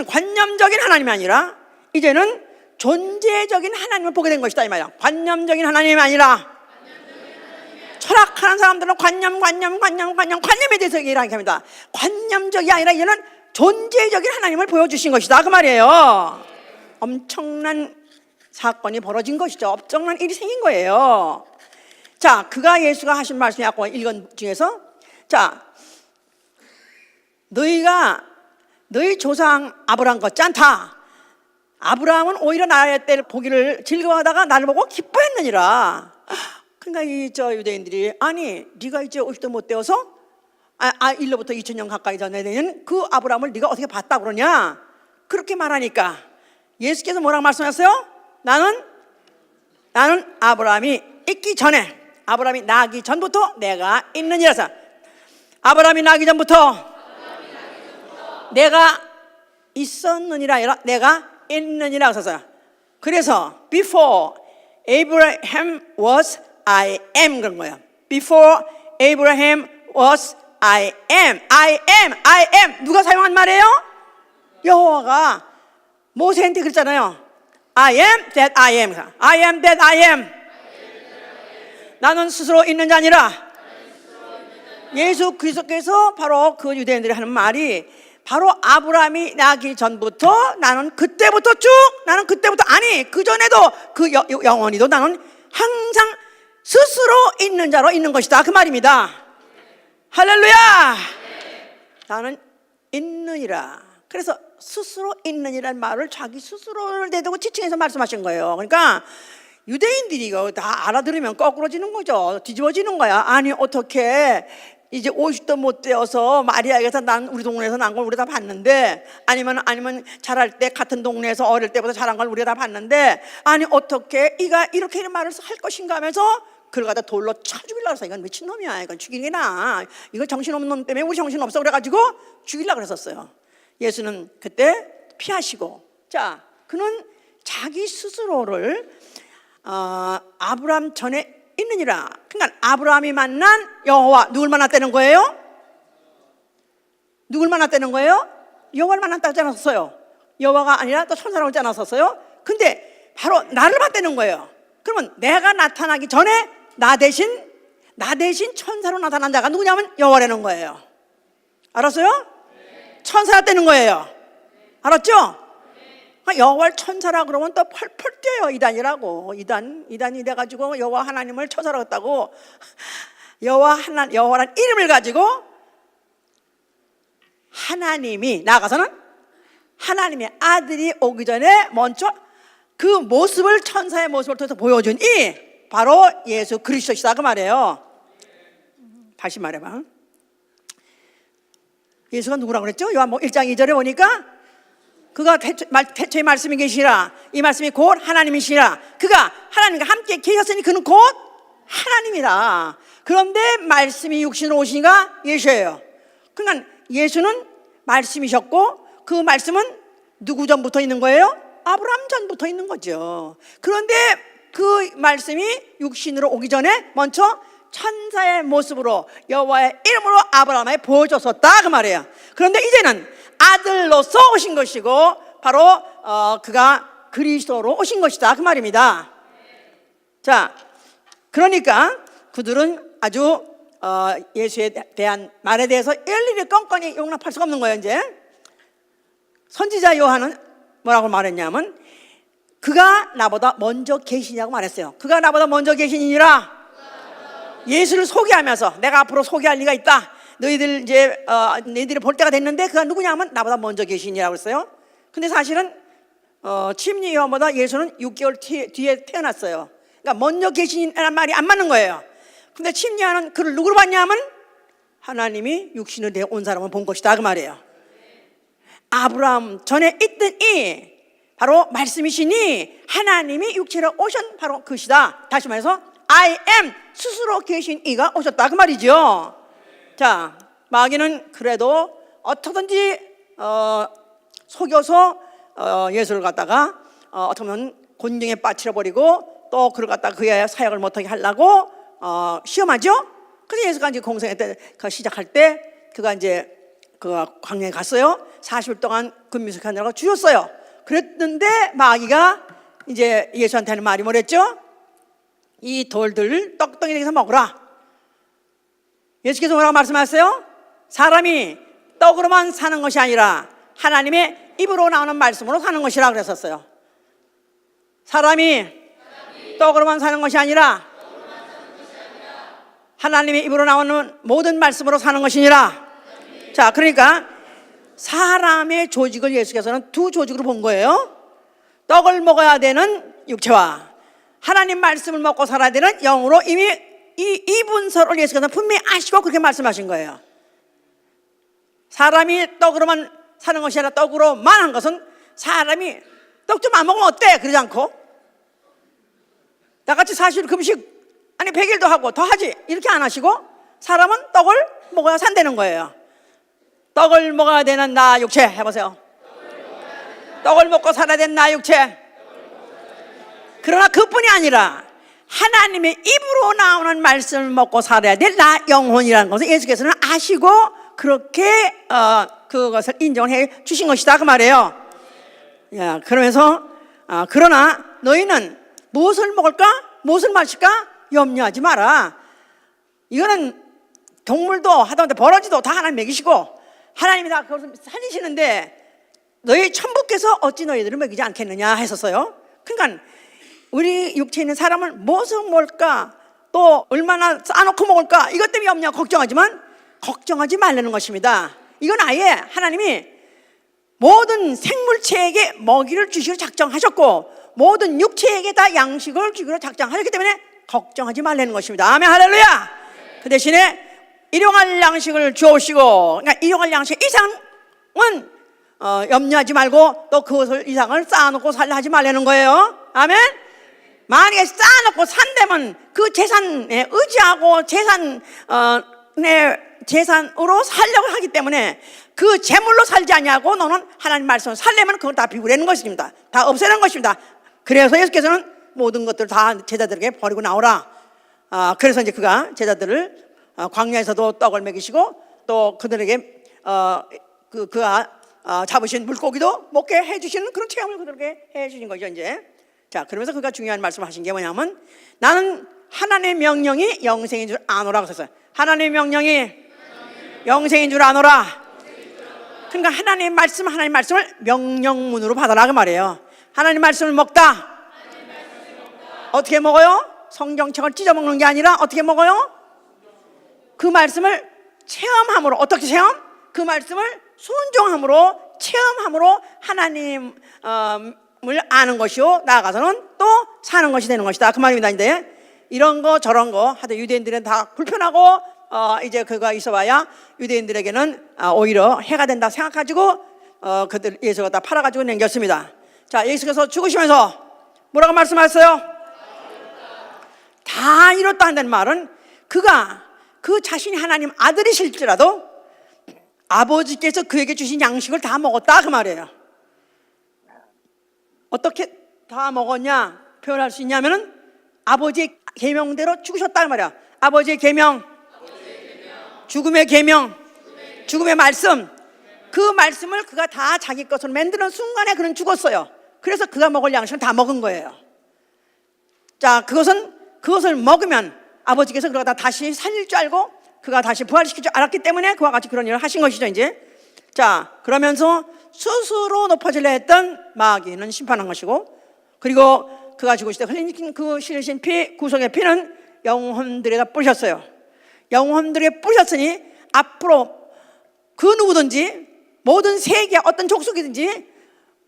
관념적인 하나님이 아니라 이제는 존재적인 하나님을 보게 된 것이다 이 말이야. 관념적인 하나님이 아니라 철학하는 사람들은 관념에 대해서 얘기를 하게 합니다. 관념적이 아니라 이제는 존재적인 하나님을 보여주신 것이다 그 말이에요. 엄청난 사건이 벌어진 것이죠. 엄청난 일이 생긴 거예요. 자, 그가 예수가 하신 말씀이 아까 읽은 중에서 자, 너희 조상 아브라함 같지 않다. 아브라함은 오히려 나의 때를 보기를 즐거워하다가 나를 보고 기뻐했느니라. 그러니까 이 유대인들이 아니 네가 이제 50도 못 되어서 일로부터 2000년 가까이 전에 되는 그 아브라함을 네가 어떻게 봤다 그러냐 그렇게 말하니까 예수께서 뭐라고 말씀하셨어요? 나는 아브라함이 있기 전에 아브라함이 나기 전부터 내가 있느니라서 아브라함이 나기 전부터 내가 있었느니라 아니라 내가 있느니라 하셨어요. 그래서 before Abraham was I am 그런 거예요. Before Abraham was I am. 누가 사용한 말이에요? 여호와가 모세한테 그랬잖아요. I am that I am. I am that I am. 나는 스스로 있는 자 아니라 예수 그리스도께서 바로 그 유대인들이 하는 말이 바로 아브라함이 나기 전부터 나는 그때부터 아니 그전에도 그 영원히도 나는 항상 스스로 있는 자로 있는 것이다 그 말입니다. 할렐루야. 나는 있느니라. 그래서 스스로 있느니라는 말을 자기 스스로를 대두고 지칭해서 말씀하신 거예요. 그러니까 유대인들이 이거 다 알아들으면 거꾸로지는 거죠. 뒤집어지는 거야. 아니 어떻게 이제 50도 못 되어서 마리아에게서 난 우리 동네에서 난 걸 우리가 다 봤는데 아니면 자랄 때 같은 동네에서 어릴 때부터 자란 걸 우리가 다 봤는데 아니 어떻게 이가 이렇게 말을 할 것인가 하면서 그걸 갖다 돌로 쳐 죽이려고 해서 이건 미친놈이야. 이건 죽이는 게 나아. 이거 정신없는 놈 때문에 우리 정신없어 그래가지고 죽이려고 그랬었어요. 예수는 그때 피하시고 자 그는 자기 스스로를 아브라함 전에 있느니라. 그러니까 아브라함이 만난 여호와 누굴 만났다는 거예요? 누굴 만났다는 거예요? 여호와를 만났다고 하지 않았어요. 여호와가 아니라 또 천사라고 하지 않았었어요. 근데 바로 나를 봤다는 거예요. 그러면 내가 나타나기 전에 나 대신 천사로 나타난 자가 누구냐면 여호와라는 거예요. 알았어요? 천사였다는 거예요. 알았죠? 여호와를 천사라 그러면 또 펄펄 뛰어요. 이단이라고. 이단이 돼가지고 여호와 하나님을 천사라고 했다고. 여호와란 이름을 가지고 하나님이 나아가서는 하나님의 아들이 오기 전에 먼저 그 모습을 천사의 모습을 통해서 보여준 이 바로 예수 그리스도시다 그 말이에요. 다시 말해봐. 예수가 누구라고 그랬죠? 요한복음 1장 2절에 보니까 그가 태초의 말씀이 계시라. 이 말씀이 곧 하나님이시라. 그가 하나님과 함께 계셨으니 그는 곧 하나님이라. 그런데 말씀이 육신으로 오시니까 예수예요. 그러니까 예수는 말씀이셨고 그 말씀은 누구 전부터 있는 거예요? 아브라함 전부터 있는 거죠. 그런데 그 말씀이 육신으로 오기 전에 먼저 천사의 모습으로 여호와의 이름으로 아브라함에 보여줬었다 그 말이에요. 그런데 이제는 아들로서 오신 것이고 바로 그가 그리스도로 오신 것이다 그 말입니다. 자, 그러니까 그들은 아주 예수에 대한 말에 대해서 일일이 껌껌이 용납할 수가 없는 거예요. 이제 선지자 요한은 뭐라고 말했냐면 그가 나보다 먼저 계시냐고 말했어요. 그가 나보다 먼저 계시니라. 예수를 소개하면서 내가 앞으로 소개할 리가 있다. 너희들 이제 너희들이 볼 때가 됐는데 그가 누구냐면 나보다 먼저 계시니라고 했어요. 근데 사실은 침례 요한보다 예수는 6개월 뒤에 태어났어요. 그러니까 먼저 계시니라는 말이 안 맞는 거예요. 근데 침례 요한은 그를 누구로 봤냐면 하나님이 육신을 내어 온 사람을 본 것이다 그 말이에요. 아브라함 전에 있던 이 바로 말씀이시니 하나님이 육체로 오신 바로 그시다. 다시 말해서 I am 스스로 계신 이가 오셨다 그 말이죠. 자, 마귀는 그래도 어떻게든지 속여서 예수를 갖다가 어떻게 보면 곤경에 빠뜨려버리고 또 그를 갖다가 그의 사역을 못하게 하려고 시험하죠. 그래서 예수가 이제 공생애 때 시작할 때 그가 이제 그가 광야에 갔어요. 40일 동안 금미숙하느라고 죽였어요. 그랬는데 마귀가 이제 예수한테 하는 말이 뭐랬죠? 이 돌들 떡덩이에서 먹으라. 예수께서 뭐라고 말씀하셨어요? 사람이 떡으로만 사는 것이 아니라 하나님의 입으로 나오는 말씀으로 사는 것이라 그랬었어요. 사람이 떡으로만 사는 것이 아니라 하나님의 입으로 나오는 모든 말씀으로 사는 것이니라. 자, 그러니까 사람의 조직을 예수께서는 두 조직으로 본 거예요. 떡을 먹어야 되는 육체와 하나님 말씀을 먹고 살아야 되는 영으로 이미 이 분서를 예수께서는 분명히 아시고 그렇게 말씀하신 거예요. 사람이 떡으로만 사는 것이 아니라 떡으로만 한 것은 사람이 떡 좀 안 먹으면 어때? 그러지 않고 나같이 40일 금식 아니 100일도 하고 더 하지 이렇게 안 하시고 사람은 떡을 먹어야 산다는 거예요. 떡을 먹어야 되는 나 육체 해보세요. 떡을 먹고 살아야 되는 나 육체. 그러나 그뿐이 아니라 하나님의 입으로 나오는 말씀을 먹고 살아야 될 나 영혼이라는 것을 예수께서는 아시고 그렇게 그것을 인정해 주신 것이다 그 말이에요. 야, 그러면서 그러나 너희는 무엇을 먹을까? 무엇을 마실까? 염려하지 마라. 이거는 동물도 하다못해 버러지도 다 하나님 먹이시고 하나님이 다 그것을 살리시는데 너희 천부께서 어찌 너희들을 먹이지 않겠느냐 했었어요. 그러니까 우리 육체에 있는 사람을 무엇을 먹을까 또 얼마나 싸놓고 먹을까 이것 때문에 염려하고 걱정하지만 걱정하지 말라는 것입니다. 이건 아예 하나님이 모든 생물체에게 먹이를 주시기로 작정하셨고 모든 육체에게 다 양식을 주기로 작정하셨기 때문에 걱정하지 말라는 것입니다. 아멘 할렐루야. 그 대신에 일용할 양식을 주옵시고 그러니까 일용할 양식 이상은 염려하지 말고 또 그것을 이상을 쌓아놓고 살려 하지 말라는 거예요. 아멘. 만약에 쌓아놓고 산다면 그 재산에 의지하고 재산으로 살려고 하기 때문에 그 재물로 살지 않냐고 너는 하나님 말씀을 살려면 그걸 다 비우려는 것입니다. 다 없애는 것입니다. 그래서 예수께서는 모든 것들을 다 제자들에게 버리고 나오라. 그래서 이제 그가 제자들을 광야에서도 떡을 먹이시고 또 그들에게 그가 잡으신 물고기도 먹게 해주시는 그런 체험을 그들에게 해주신 거죠 이제. 자, 그러면서 그가 중요한 말씀을 하신 게 뭐냐면 나는 하나님의 명령이 영생인 줄 아노라고 했어요. 하나님의 명령이 영생인 줄 아노라. 그러니까 하나님의 말씀을 명령문으로 받아라 그 말이에요. 하나님 말씀을 먹다. 어떻게 먹어요? 성경책을 찢어 먹는 게 아니라 어떻게 먹어요? 그 말씀을 체험함으로. 어떻게 체험? 그 말씀을 순종함으로 체험함으로 하나님을 아는 것이요 나아가서는 또 사는 것이 되는 것이다 그 말입니다. 근데 이런 거 저런 거 하여튼 유대인들은 다 불편하고 이제 그가 있어봐야 유대인들에게는 오히려 해가 된다 생각가지고 그들 예수가 다 팔아가지고 남겼습니다. 자, 예수께서 죽으시면서 뭐라고 말씀하셨어요? 다 이뤘다 한다는 말은 그가 그 자신이 하나님 아들이실지라도 아버지께서 그에게 주신 양식을 다 먹었다 그 말이에요. 어떻게 다 먹었냐 표현할 수 있냐면은 아버지의 계명대로 죽으셨다 그 말이야. 아버지의 계명, 죽음의 계명, 죽음의 말씀, 그 말씀을 그가 다 자기 것으로 만드는 순간에 그는 죽었어요. 그래서 그가 먹을 양식을 다 먹은 거예요. 자, 그것을 먹으면 아버지께서 그가 다시 살릴 줄 알고 그가 다시 부활시킬 줄 알았기 때문에 그와 같이 그런 일을 하신 것이죠 이제. 자, 그러면서 스스로 높아지려 했던 마귀는 심판한 것이고, 그리고 그가 죽으실 때 흘린 그 실으신 피, 구속의 피는 영혼들에게 뿌리셨어요. 영혼들에게 뿌리셨으니 앞으로 그 누구든지, 모든 세계 어떤 족속이든지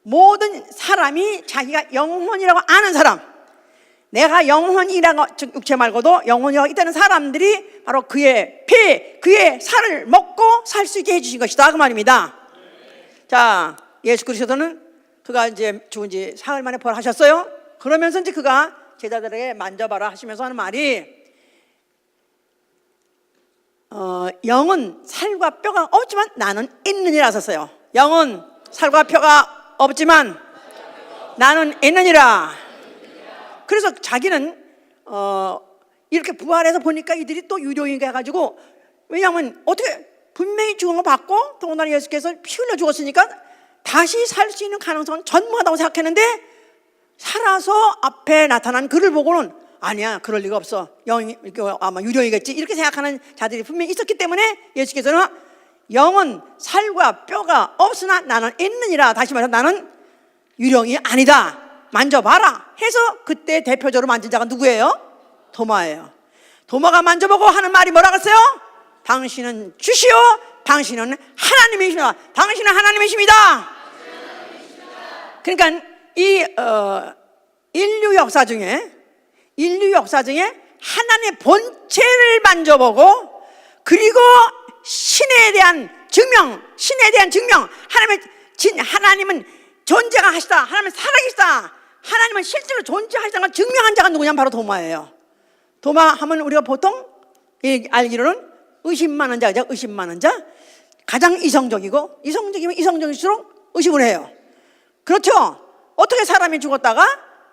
모든 사람이 자기가 영혼이라고 아는 사람, 내가 영혼이라고, 즉 육체 말고도 영혼이라고 있다는 사람들이 바로 그의 피, 그의 살을 먹고 살 수 있게 해주신 것이다, 그 말입니다. 자, 예수 그리스도는 그가 이제 죽은 지 사흘 만에 부활하셨어요. 그러면서 이제 그가 제자들에게 만져봐라 하시면서 하는 말이, 영은 살과 뼈가 없지만 나는 있느니라 하셨어요. 영은 살과 뼈가 없지만 나는 있느니라. 그래서 자기는 이렇게 부활해서 보니까 이들이 또 유령이 돼가지고, 왜냐하면 어떻게 분명히 죽은 거 받고 더군다나 예수께서 피 흘려 죽었으니까 다시 살 수 있는 가능성은 전무하다고 생각했는데, 살아서 앞에 나타난 그를 보고는 아니야, 그럴 리가 없어, 영이 아마 유령이겠지, 이렇게 생각하는 자들이 분명히 있었기 때문에 예수께서는 영은 살과 뼈가 없으나 나는 있느니라, 다시 말해서 나는 유령이 아니다, 만져봐라 해서 그때 대표적으로 만진 자가 누구예요? 도마예요. 도마가 만져보고 하는 말이 뭐라고 했어요? 당신은 주시오, 당신은 하나님이십니다. 당신은 하나님이십니다. 그러니까 이 인류 역사 중에 하나님의 본체를 만져보고, 그리고 신에 대한 증명, 하나님은 존재가 하시다, 하나님은 살아계시다, 하나님은 실제로 존재하시다는 걸 증명한 자가 누구냐면 바로 도마예요. 도마 하면 우리가 보통 알기로는 의심 많은 자죠. 의심 많은 자, 가장 이성적이고, 이성적이면 이성적일수록 의심을 해요. 그렇죠? 어떻게 사람이 죽었다가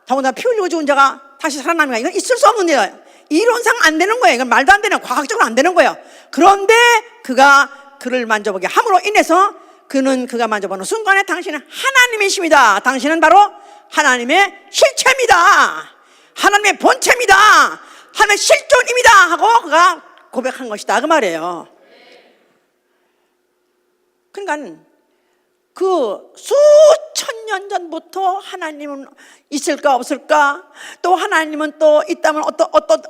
더군다나 피 흘리고 죽은 자가 다시 살아나는가? 이건 있을 수 없는 일이에요. 이론상 안 되는 거예요. 이건 말도 안 되는, 과학적으로 안 되는 거예요. 그런데 그가 그를 만져보게 함으로 인해서 그가 만져보는 순간에 당신은 하나님이십니다. 당신은 바로 하나님의 실체입니다. 하나님의 본체입니다. 하나님의 실존입니다 하고 그가 고백한 것이다, 그 말이에요. 그러니까 그 수천 년 전부터 하나님은 있을까 없을까, 또 하나님은 또 있다면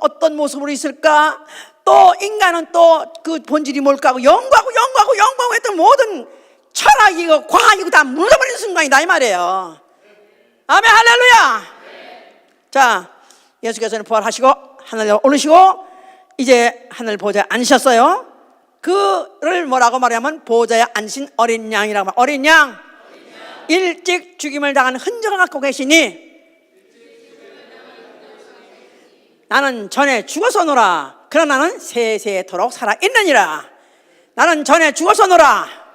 어떤 모습으로 있을까, 또 인간은 또 그 본질이 뭘까 하고 연구하고 했던 모든 철학이고 과학이고 다 무너버리는 순간이다, 이 말이에요. 아멘, 할렐루야. 자, 예수께서는 부활하시고 하늘에 오르시고 이제 하늘 보좌에 앉으셨어요. 그를 뭐라고 말하면 보좌에 앉으신 어린 양이라고 말. 어린 양, 일찍 죽임을 당한 흔적을 갖고 계시니 나는 전에 죽었었노라, 그러나 나는 세세토록 살아있느니라. 나는 전에 죽었었노라.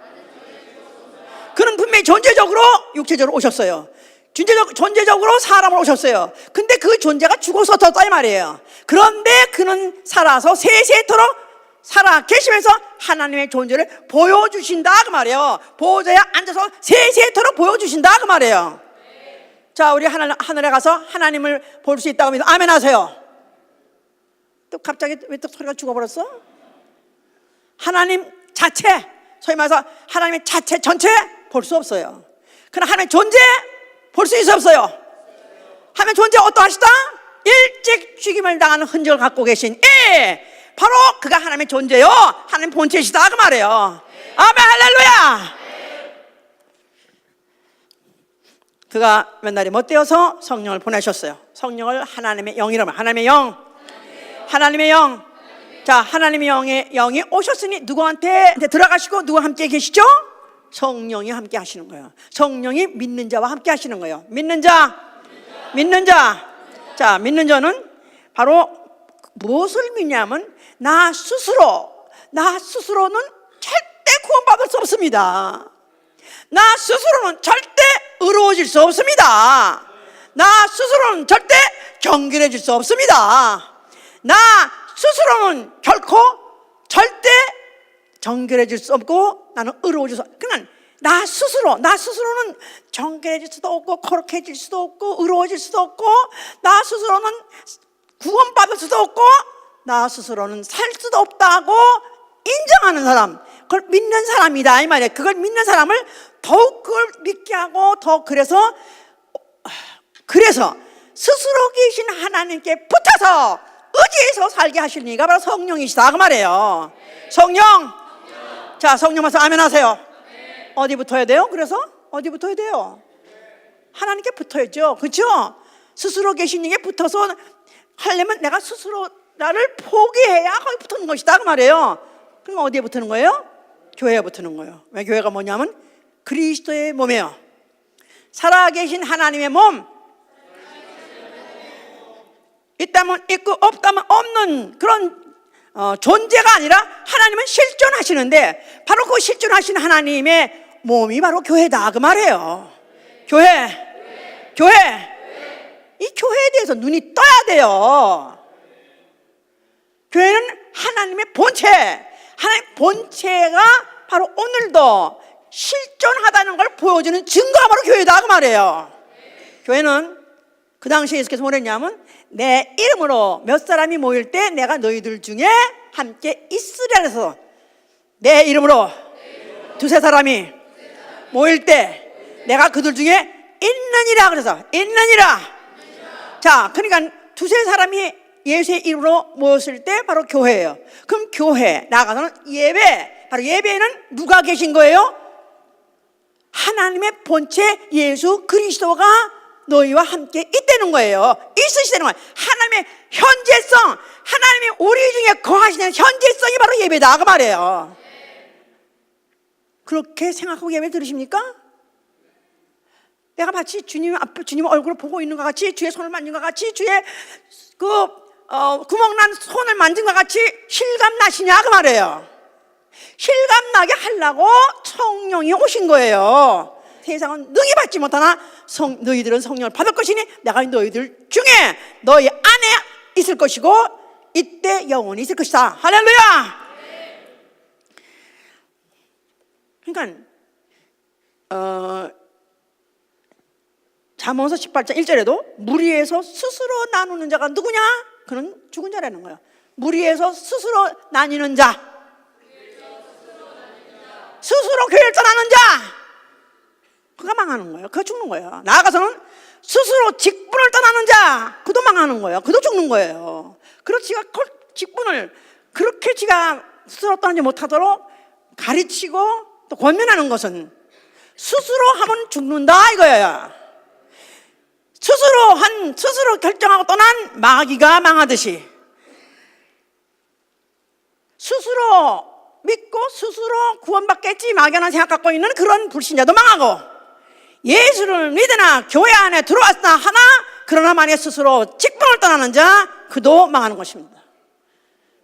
그는 분명히 존재적으로 육체적으로 오셨어요. 존재적으로 사람으로 오셨어요. 근데 그 존재가 죽었었다 이 말이에요. 그런데 그는 살아서 세세토록 살아 계시면서 하나님의 존재를 보여주신다, 그 말이에요. 보호자에 앉아서 세세토록 보여주신다, 그 말이에요. 자, 우리 하늘에 가서 하나님을 볼 수 있다고 믿어 아멘 하세요. 또 갑자기 왜 또 소리가 죽어버렸어? 하나님 자체, 소위 말해서 하나님의 자체 전체 볼 수 없어요. 그러나 하나님의 존재 볼 수 있어 없어요? 하나님의 존재 어떠하시다? 일찍 죽임을 당하는 흔적을 갖고 계신 바로 그가 하나님의 존재요, 하나님 본체시다, 그 말이에요. 아멘, 할렐루야. 그가 몇 날이 못 되어서 성령을 보내셨어요. 성령을 하나님의 영이라고 말. 하나님의 영. 자, 하나님의 영이 오셨으니 누구한테 들어가시고 누구와 함께 계시죠? 성령이 함께 하시는 거예요. 성령이 믿는 자와 함께 하시는 거예요. 믿는 자. 자, 믿는 자는 바로 무엇을 믿냐면 나 스스로는 절대 구원받을 수 없습니다. 나 스스로는 절대 의로워질 수 없습니다. 나 스스로는 절대 경건해질 수 없습니다. 나 스스로는 결코 절대 정결해질 수 없고 나는 의로워질 수 없고, 그러니까 나 스스로는 정결해질 수도 없고 거룩해질 수도 없고 의로워질 수도 없고, 나 스스로는 구원받을 수도 없고 나 스스로는 살 수도 없다고 인정하는 사람, 그걸 믿는 사람이다 이 말이에요. 그걸 믿는 사람을 더욱 그걸 믿게 하고 더 그래서 스스로 계신 하나님께 붙어서 의지해서 살게 하실 이가 바로 성령이시다 그 말이에요. 성령. 자, 성령 말씀 아멘 하세요. 어디 붙어야 돼요? 그래서 어디 붙어야 돼요? 하나님께 붙어야죠. 그렇죠? 스스로 계신 이게 붙어서 하려면 내가 스스로 나를 포기해야 거기 붙는 것이다 그 말이에요. 그럼 어디에 붙는 거예요? 교회에 붙는 거예요. 왜? 교회가 뭐냐면 그리스도의 몸이에요. 살아계신 하나님의 몸. 있다면 있고 없다면 없는 그런 존재가 아니라 하나님은 실존하시는데 바로 그 실존하신 하나님의 몸이 바로 교회다 그 말이에요. 교회. 이 교회에 대해서 눈이 떠야 돼요. 교회는 하나님의 본체, 하나님의 본체가 바로 오늘도 실존하다는 걸 보여주는 증거가 바로 교회다 그 말이에요. 교회는 그 당시에 예수께서 뭐랬냐면 내 이름으로 몇 사람이 모일 때 내가 너희들 중에 함께 있으리라 해서 내 이름으로 두세 사람이 모일 때 내가 그들 중에 있느니라 그래서 있느니라. 자, 그러니까 두세 사람이 예수의 이름으로 모였을 때 바로 교회예요. 그럼 교회 나가서는 예배, 바로 예배에는 누가 계신 거예요? 하나님의 본체 예수 그리스도가 너희와 함께 있다는 거예요. 있으시다는 거예요. 하나님의 현재성, 하나님이 우리 중에 거하시는 현재성이 바로 예배다 그 말이에요. 그렇게 생각하고 예배 들으십니까? 내가 마치 주님 앞에 주님 얼굴을 보고 있는 것 같이, 주의 손을 만진 것 같이, 주의 구멍난 손을 만진 것 같이 실감 나시냐 그 말이에요. 실감 나게 하려고 성령이 오신 거예요. 세상은 능히 받지 못하나 너희들은 성령을 받을 것이니 내가 너희들 중에 너희 안에 있을 것이고 이때 영원히 있을 것이다. 할렐루야. 그러니까 잠언서 18장 1절에도 무리에서 스스로 나누는 자가 누구냐? 그는 죽은 자라는 거예요. 무리에서 스스로 나뉘는 자, 스스로 결단하는 자, 그가 망하는 거예요. 그가 죽는 거예요. 나아가서는 스스로 직분을 떠나는 자, 그도 망하는 거예요. 그도 죽는 거예요. 그렇지, 지가 직분을 그렇게 지가 스스로 떠나지 못하도록 가르치고 또 권면하는 것은 스스로 하면 죽는다 이거예요. 스스로 결정하고 떠난 마귀가 망하듯이 스스로 믿고 스스로 구원받겠지 막연한 생각 갖고 있는 그런 불신자도 망하고, 예수를 믿으나 교회 안에 들어왔으나 하나 그러나 만약 스스로 직분을 떠나는 자 그도 망하는 것입니다.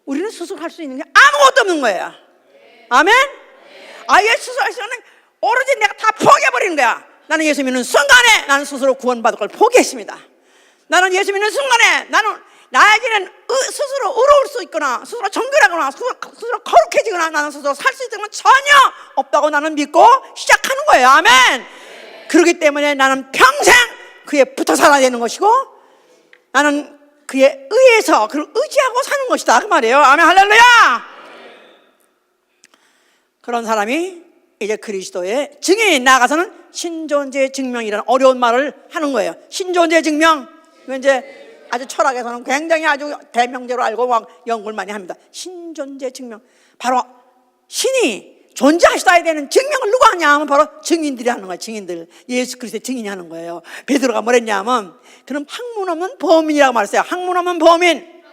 우리는 스스로 할 수 있는 게 아무것도 없는 거예요. 아멘. 아예 스스로 할 수 있는 오로지 내가 다 포기해버리는 거야. 나는 예수 믿는 순간에 나는 스스로 구원받을 걸 포기했습니다. 나는 예수 믿는 순간에 나에게는 스스로 의로울 수 있거나 스스로 정결하거나 스스로 거룩해지거나 나는 스스로 살 수 있는 건 전혀 없다고 나는 믿고 시작하는 거예요. 아멘. 그렇기 때문에 나는 평생 그에 붙어 살아야 되는 것이고 나는 그에 의해서 그를 의지하고 사는 것이다 그 말이에요. 아멘. 할렐루야. 그런 사람이 이제 그리스도의 증인이 나가서는 신존재 증명이라는 어려운 말을 하는 거예요. 신존재 증명. 이건 이제 아주 철학에서는 굉장히 아주 대명제로 알고 막 연구를 많이 합니다. 신존재 증명. 바로 신이 존재하시다에 대한 증명을 누가 하냐 하면 바로 증인들이 하는 거예요. 증인들. 예수 그리스도의 증인이 하는 거예요. 베드로가 뭐랬냐면 그럼 학문 없는 범인이라고 말했어요. 학문 없는 범인.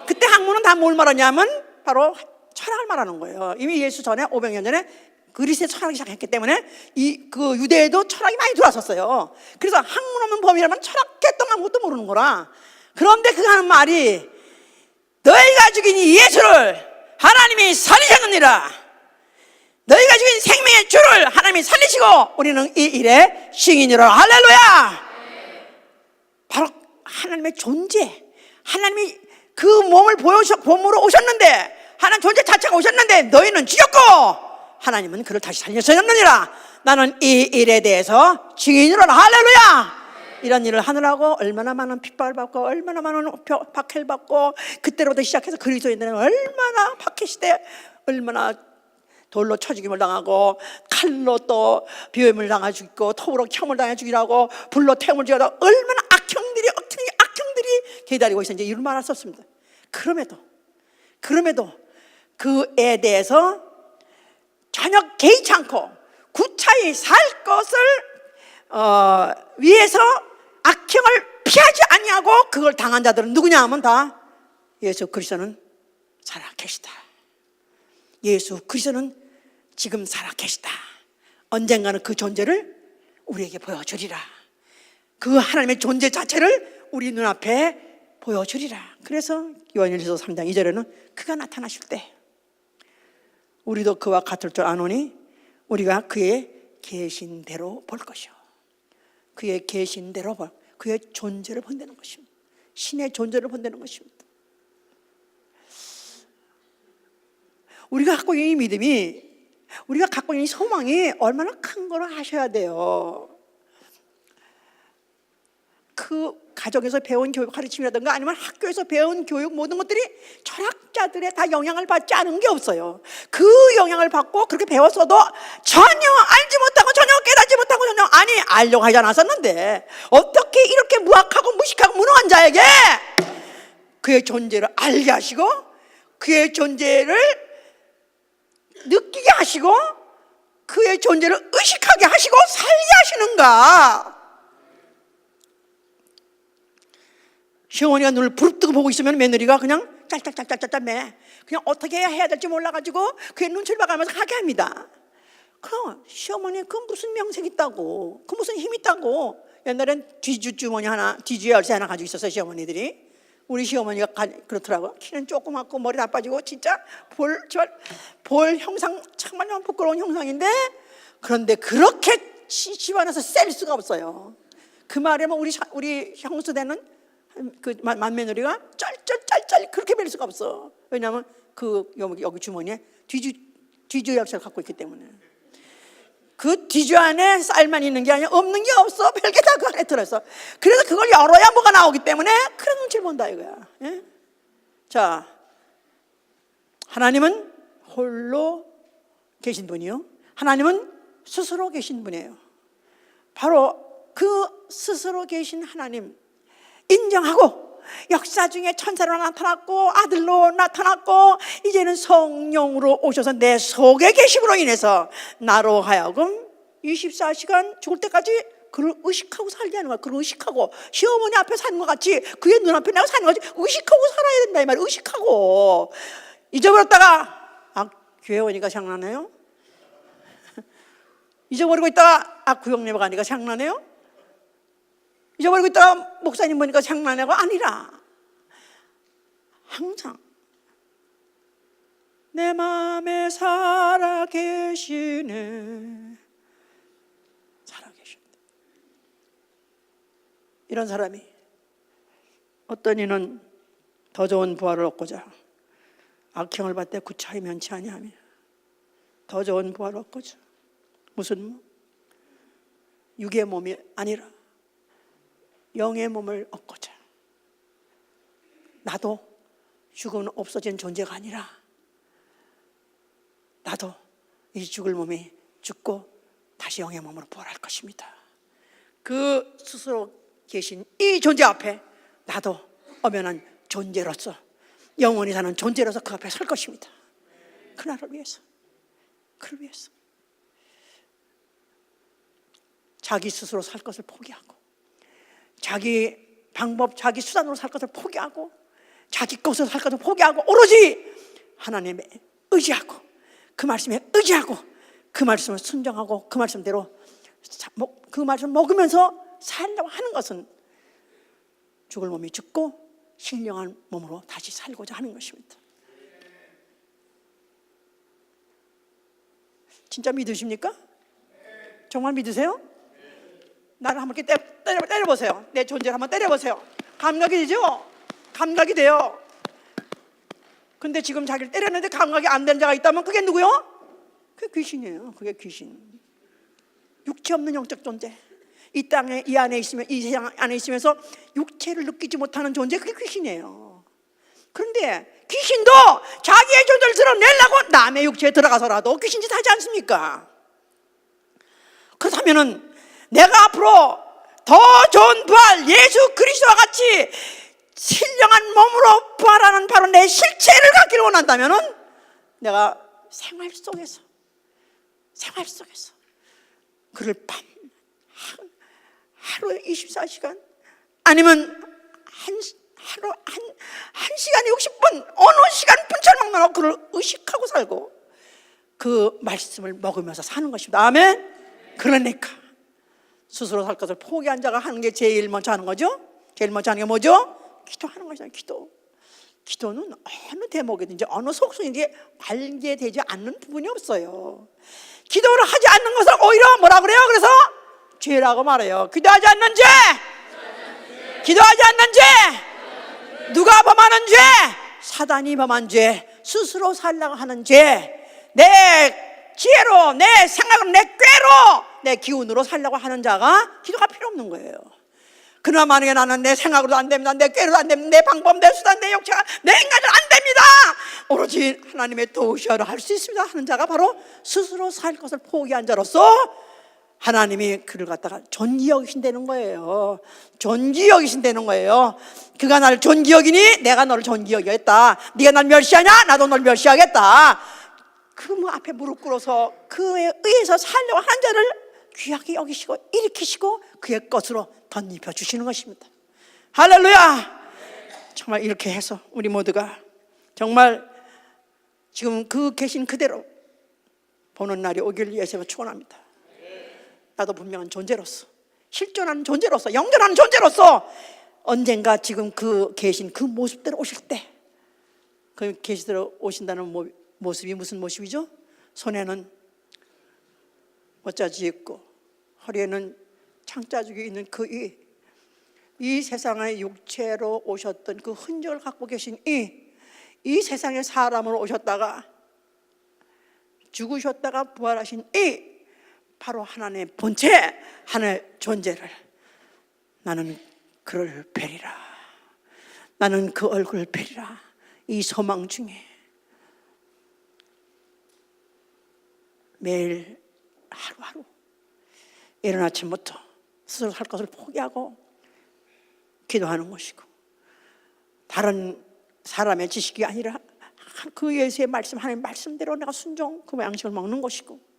그때 학문은 다 뭘 말하냐면 바로 철학을 말하는 거예요. 이미 예수 전에 500년 전에 그리스의 철학이 시작했기 때문에 그 유대에도 철학이 많이 들어왔었어요. 그래서 학문 없는 범인이라면 철학 개똥 아무것도 모르는 거라. 그런데 그가 하는 말이 너희가 죽인 이 예수를 하나님이 살리셨느니라. 너희가 죽인 생명의 주를 하나님이 살리시고 우리는 이 일에 증인이라. 할렐루야. 바로 하나님의 존재, 하나님이 그 몸을 몸으로 오셨는데 하나님 존재 자체가 오셨는데 너희는 죽였고 하나님은 그를 다시 살리셨느니라. 나는 이 일에 대해서 증인이라. 할렐루야. 이런 일을 하느라고 얼마나 많은 핍박을 받고 얼마나 많은 박해를 받고 그때로부터 시작해서 그리스도인들은 얼마나 박해 시대 얼마나 돌로 쳐 죽임을 당하고 칼로 또 비염을 당해 죽이고 톱으로 켬을 당해 죽이라고 불로 태움을 지어도 얼마나 악형들이 기다리고 있었는지 이루 말할 수 없습니다. 그럼에도 그에 대해서 전혀 개의치 않고 구차히 살 것을 위해서 악형을 피하지 아니하고 그걸 당한 자들은 누구냐 하면 다 예수 그리스도는 살아계시다. 예수 그리스도는 지금 살아계시다. 언젠가는 그 존재를 우리에게 보여주리라. 그 하나님의 존재 자체를 우리 눈앞에 보여주리라. 그래서 요한일서 3장 2절에는 그가 나타나실 때 우리도 그와 같을 줄 아노니 우리가 그의 계신 대로 볼 것이요. 그의 계신 대로 그의 존재를 본다는 것입니다. 신의 존재를 본다는 것입니다. 우리가 갖고 있는 이 믿음이, 우리가 갖고 있는 이 소망이 얼마나 큰 거를 아셔야 돼요. 그 가정에서 배운 교육 가르침이라든가 아니면 학교에서 배운 교육 모든 것들이 철학자들의 다 영향을 받지 않은 게 없어요. 그 영향을 받고 그렇게 배웠어도 전혀 알지 못하고 전혀 깨닫지 못하고 전혀 알려고 하지 않았었는데 어떻게 이렇게 무학하고 무식하고 무능한 자에게 그의 존재를 알게 하시고 그의 존재를 느끼게 하시고 그의 존재를 의식하게 하시고 살게 하시는가? 시어머니가 눈을 부릅뜨고 보고 있으면 며느리가 그냥 짤짤짤짤짤 매 그냥 어떻게 해야 될지 몰라가지고 그의 눈치를 봐가면서 가게 합니다. 그럼 시어머니 그 무슨 명색 있다고, 그 무슨 힘 있다고. 옛날엔 뒤주머니 하나, 뒤주 열쇠 하나 가지고 있었어요, 시어머니들이. 우리 시어머니가 그렇더라고요. 키는 조그맣고 머리 나빠지고 진짜 볼 형상 정말 부끄러운 형상인데, 그런데 그렇게 집안에서 셀 수가 없어요. 그 말에 뭐 우리 형수대는 그 맏며느리가 짤짤짤짤 그렇게 뵐 수가 없어. 왜냐하면 그 여기 주머니에 뒤주 열쇠를 갖고 있기 때문에. 그 뒤주 안에 쌀만 있는 게 아니라 없는 게 없어. 별게 다 그 안에 들어있어. 그래서 그걸 열어야 뭐가 나오기 때문에 그런 눈치를 본다 이거야. 예? 자, 하나님은 홀로 계신 분이요, 하나님은 스스로 계신 분이에요. 바로 그 스스로 계신 하나님 인정하고 역사 중에 천사로 나타났고 아들로 나타났고 이제는 성령으로 오셔서 내 속에 계심으로 인해서 나로 하여금 24시간 죽을 때까지 그를 의식하고 살게 하는 거야. 그를 의식하고 시어머니 앞에 사는 것 같이 그의 눈앞에 내가 사는 것 같이 의식하고 살아야 된다 이 말이야. 의식하고. 잊어버렸다가 교회 오니까 생각나네요. 잊어버리고 있다가 구역내가 가니까 생각나네요. 잊어버리고 있다가 목사님 보니까 생각나냐고 아니라 항상 내 마음에 살아계시네. 살아계신다. 이런 사람이 어떤 이는 더 좋은 부활을 얻고자 악형을 받되 구차히 면치 아니하며 더 좋은 부활을 얻고자 무슨 육의 몸이 아니라 영의 몸을 얻고자. 나도 죽으면 없어진 존재가 아니라 나도 이 죽을 몸이 죽고 다시 영의 몸으로 부활할 것입니다. 그 스스로 계신 이 존재 앞에 나도 엄연한 존재로서 영원히 사는 존재로서 그 앞에 설 것입니다. 그날을 위해서, 그를 위해서 자기 스스로 살 것을 포기하고 자기 방법, 자기 수단으로 살 것을 포기하고 자기 것으로 살 것을 포기하고 오로지 하나님에 의지하고 그 말씀에 의지하고 그 말씀을 순종하고 그 말씀대로 그 말씀을 먹으면서 살려고 하는 것은 죽을 몸이 죽고 신령한 몸으로 다시 살고자 하는 것입니다. 진짜 믿으십니까? 정말 믿으세요? 나를 한번 이렇게 때려보세요. 내 존재를 한번 때려보세요. 감각이 되죠? 감각이 돼요. 근데 지금 자기를 때렸는데 감각이 안 되는 자가 있다면 그게 누구요? 그게 귀신이에요. 그게 귀신. 육체 없는 영적 존재. 이 땅에 이 안에 있으면 이 세상 안에 있으면서 육체를 느끼지 못하는 존재, 그게 귀신이에요. 그런데 귀신도 자기의 존재를 드러내려고 남의 육체에 들어가서라도 귀신 짓 하지 않습니까? 그렇다면은 내가 앞으로 더 좋은 부활, 예수 그리스도와 같이 신령한 몸으로 부활하는 바로 내 실체를 갖기를 원한다면은 내가 생활 속에서 그를 하루에 24시간 아니면 하루 한 시간에 60분 어느 시간 분철 먹느라고 그를 의식하고 살고 그 말씀을 먹으면서 사는 것입니다. 아멘. 그러니까 스스로 살 것을 포기한 자가 하는 게 제일 먼저 하는 거죠. 제일 먼저 하는 게 뭐죠? 기도하는 것이잖아요. 기도는 어느 대목이든지 어느 속성인지 관계되지 않는 부분이 없어요. 기도를 하지 않는 것을 오히려 뭐라 그래요? 그래서 죄라고 말해요. 기도하지 않는 죄, 누가 범하는 죄? 사단이 범한 죄, 스스로 살려고 하는 죄, 내 지혜로, 내 생각으로, 내 꾀로, 내 기운으로 살려고 하는 자가 기도가 필요 없는 거예요. 그러나 만약에 나는 내 생각으로도 안 됩니다, 내 꾀로도 안 됩니다, 내 방법, 내 수단, 내 욕체가, 내 인간은 안 됩니다, 오로지 하나님의 도우셔로 할 수 있습니다 하는 자가 바로 스스로 살 것을 포기한 자로서 하나님이 그를 갖다가 존귀 여기신다는 거예요. 존귀 여기신다는 거예요. 그가 나를 존귀 여기니 내가 너를 존귀 여기겠다. 네가 날 멸시하냐? 나도 널 멸시하겠다. 그 뭐 앞에 무릎 꿇어서 그에 의해서 살려고 한 자를 귀하게 여기시고 일으키시고 그의 것으로 덧입혀 주시는 것입니다. 할렐루야. 정말 이렇게 해서 우리 모두가 정말 지금 그 계신 그대로 보는 날이 오길 위해서 축원합니다. 나도 분명한 존재로서, 실존하는 존재로서, 영존하는 존재로서 언젠가 지금 그 계신 그 모습대로 오실 때, 그 계시대로 오신다는 모습이 무슨 모습이죠? 손에는 모짜지 있고 허리에는 창자죽이 있는 그 이 세상의 육체로 오셨던 그 흔적을 갖고 계신 이 세상의 사람으로 오셨다가 죽으셨다가 부활하신 바로 하나님의 본체, 하나님의 존재를 나는 그를 뵈리라, 나는 그 얼굴을 뵈리라, 이 소망 중에 매일 하루하루 이른 아침부터 스스로 살 것을 포기하고 기도하는 것이고, 다른 사람의 지식이 아니라 그 예수의 말씀, 하나님의 말씀대로 내가 순종 그 양식을 먹는 것이고,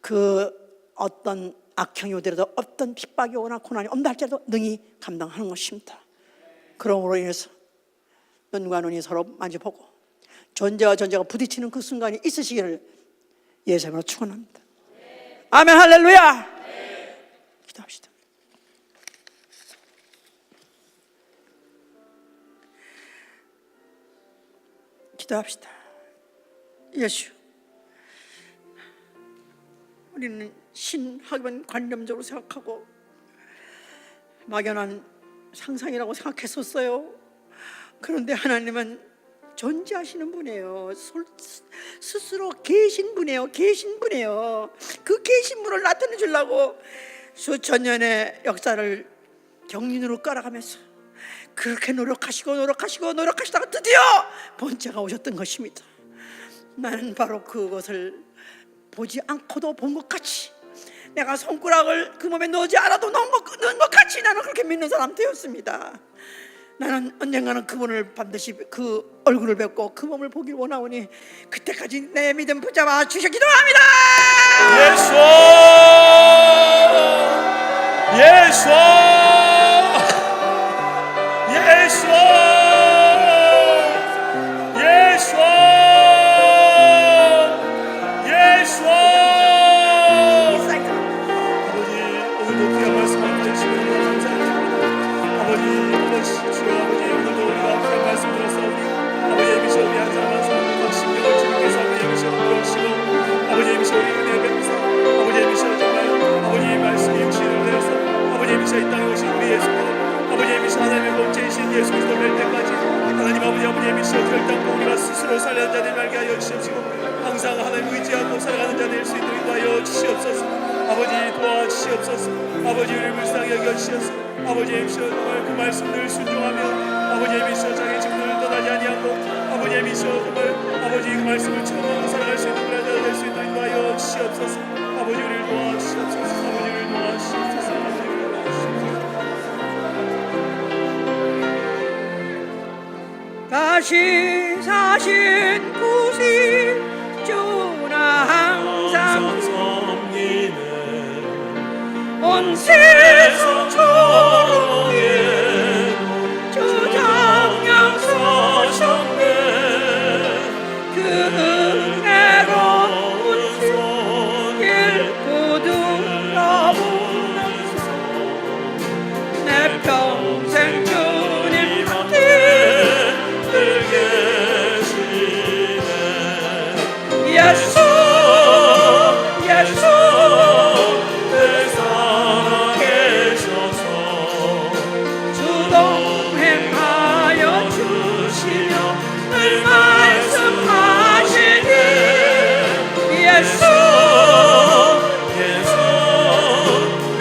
그 어떤 악형이 오더라도 어떤 핍박이 오나 고난이 온다 할지라도 능히 감당하는 것입니다. 그러므로 인해서 눈과 눈이 서로 마주보고 존재와 존재가 부딪히는 그 순간이 있으시기를 예수님으로 축원합니다. 아멘. 할렐루야. 기도합시다. 기도합시다. 예수, 우리는 신학은 관념적으로 생각하고 막연한 상상이라고 생각했었어요. 그런데 하나님은 존재하시는 분이에요. 스스로 계신 분이에요. 그 계신 분을 나타내 주려고 수천 년의 역사를 경륜으로 깔아가면서 그렇게 노력하시다가 드디어 본체가 오셨던 것입니다. 나는 바로 그것을 보지 않고도 본 것 같이, 내가 손가락을 그 몸에 넣지 않아도 넣은 것 같이 나는 그렇게 믿는 사람 되었습니다. 나는 언젠가는 그분을 반드시 그 얼굴을 뵙고 그 몸을 보길 원하오니 그때까지 내 믿음 붙잡아 주셔 기도합니다. 예수 이 땅에 오신 우리 예수님, 아버지이시여 하나님의 본체이신 예수 그리스도 뵐 때까지 하나님 아버지이시여 결단코 우리가 스스로 살려는 자들 말게 하여 주시옵시고 항상 하나님 의지하고 살아가는 자 될 수 있도록 인도하여 주시옵소서. 아버지 도와주시옵소서. 아버지 우리를 불쌍히 여겨주시옵소서. 아버지이시여 정말 그 말씀을 순종하며 아버지이시여 자기 직분을 떠나지 아니하고 아버지이시여 정말 아버지 그 말씀 세상에 주장양 서셨네 그 은혜로운 길 거듭나보면서 내 평생 주님한테 늘 계시네 예수 예수 늘 살아계셔서 주도 행하여 주시며 늘 말씀하시니 예수 예수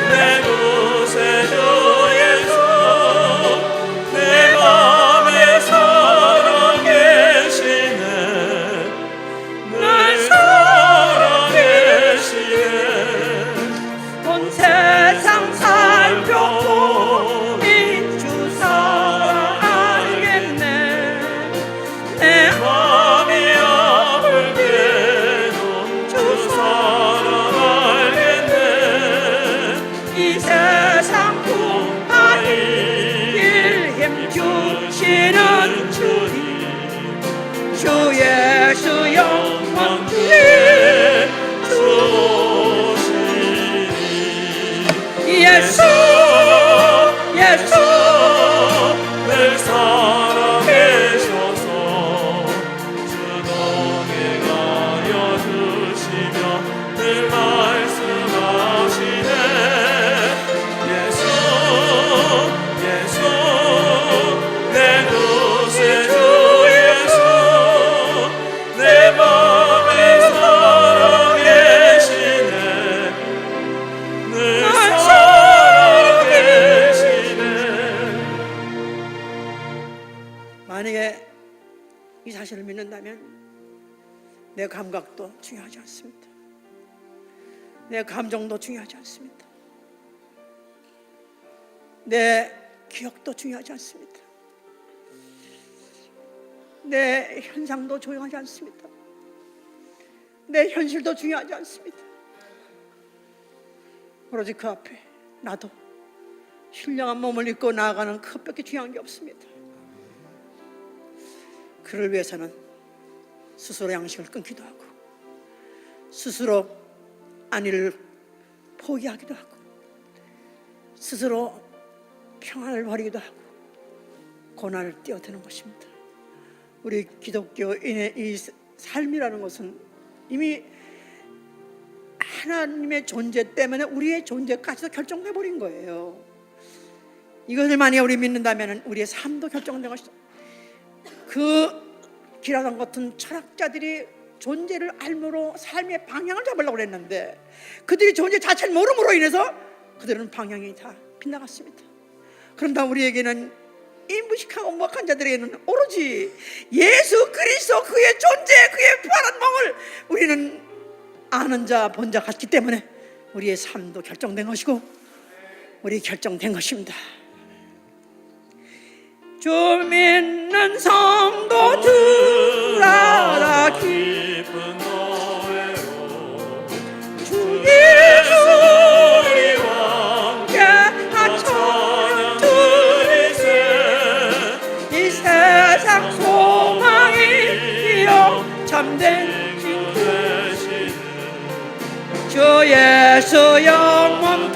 내 구세주 예수 내 맘에 살아계시네 늘 살아계시네 온 세상 살펴보니 주 사랑 알겠네 내 마음이 아플 때도 주 사랑 알겠네 이 세상 구하기 힘 주시는 주님 주 예수 영광 주님 예수 예수 늘 살아계셔서 주동에 가려 주시며 늘 말씀하시네 예수 예수 내 구세주 예수 내 맘에 살아계시네 늘 살아계시네 만약에 이 사실을 믿는다면 내 감각도 중요하지 않습니다. 내 감정도 중요하지 않습니다. 내 기억도 중요하지 않습니다. 내 현상도 중요하지 않습니다. 내 현실도 중요하지 않습니다. 오로지 그 앞에 나도 신령한 몸을 입고 나아가는 그것밖에 중요한 게 없습니다. 그를 위해서는 스스로 양식을 끊기도 하고 스스로 안위를 포기하기도 하고 스스로 평안을 버리기도 하고 고난을 뛰어드는 것입니다. 우리 기독교인의 이 삶이라는 것은 이미 하나님의 존재 때문에 우리의 존재까지도 결정돼버린 거예요. 이것을 만약에 우리 믿는다면 우리의 삶도 결정된 것이죠. 그 기라단 같은 철학자들이 존재를 알므로 삶의 방향을 잡으려고 했는데 그들이 존재 자체를 모름으로 인해서 그들은 방향이 다 빗나갔습니다. 그런데 우리에게는 이 무식하고 무학한 자들에게는 오로지 예수 그리스도 그의 존재 그의 부활한 몸을 우리는 아는 자 본 자 같기 때문에 우리의 삶도 결정된 것이고 우리 결정된 것입니다. 주 믿는 성도 들으라 깊은 노래로 주 예수 우리와 함께 하천 드리세 이 세상 소망이여 참된 주 예수 영원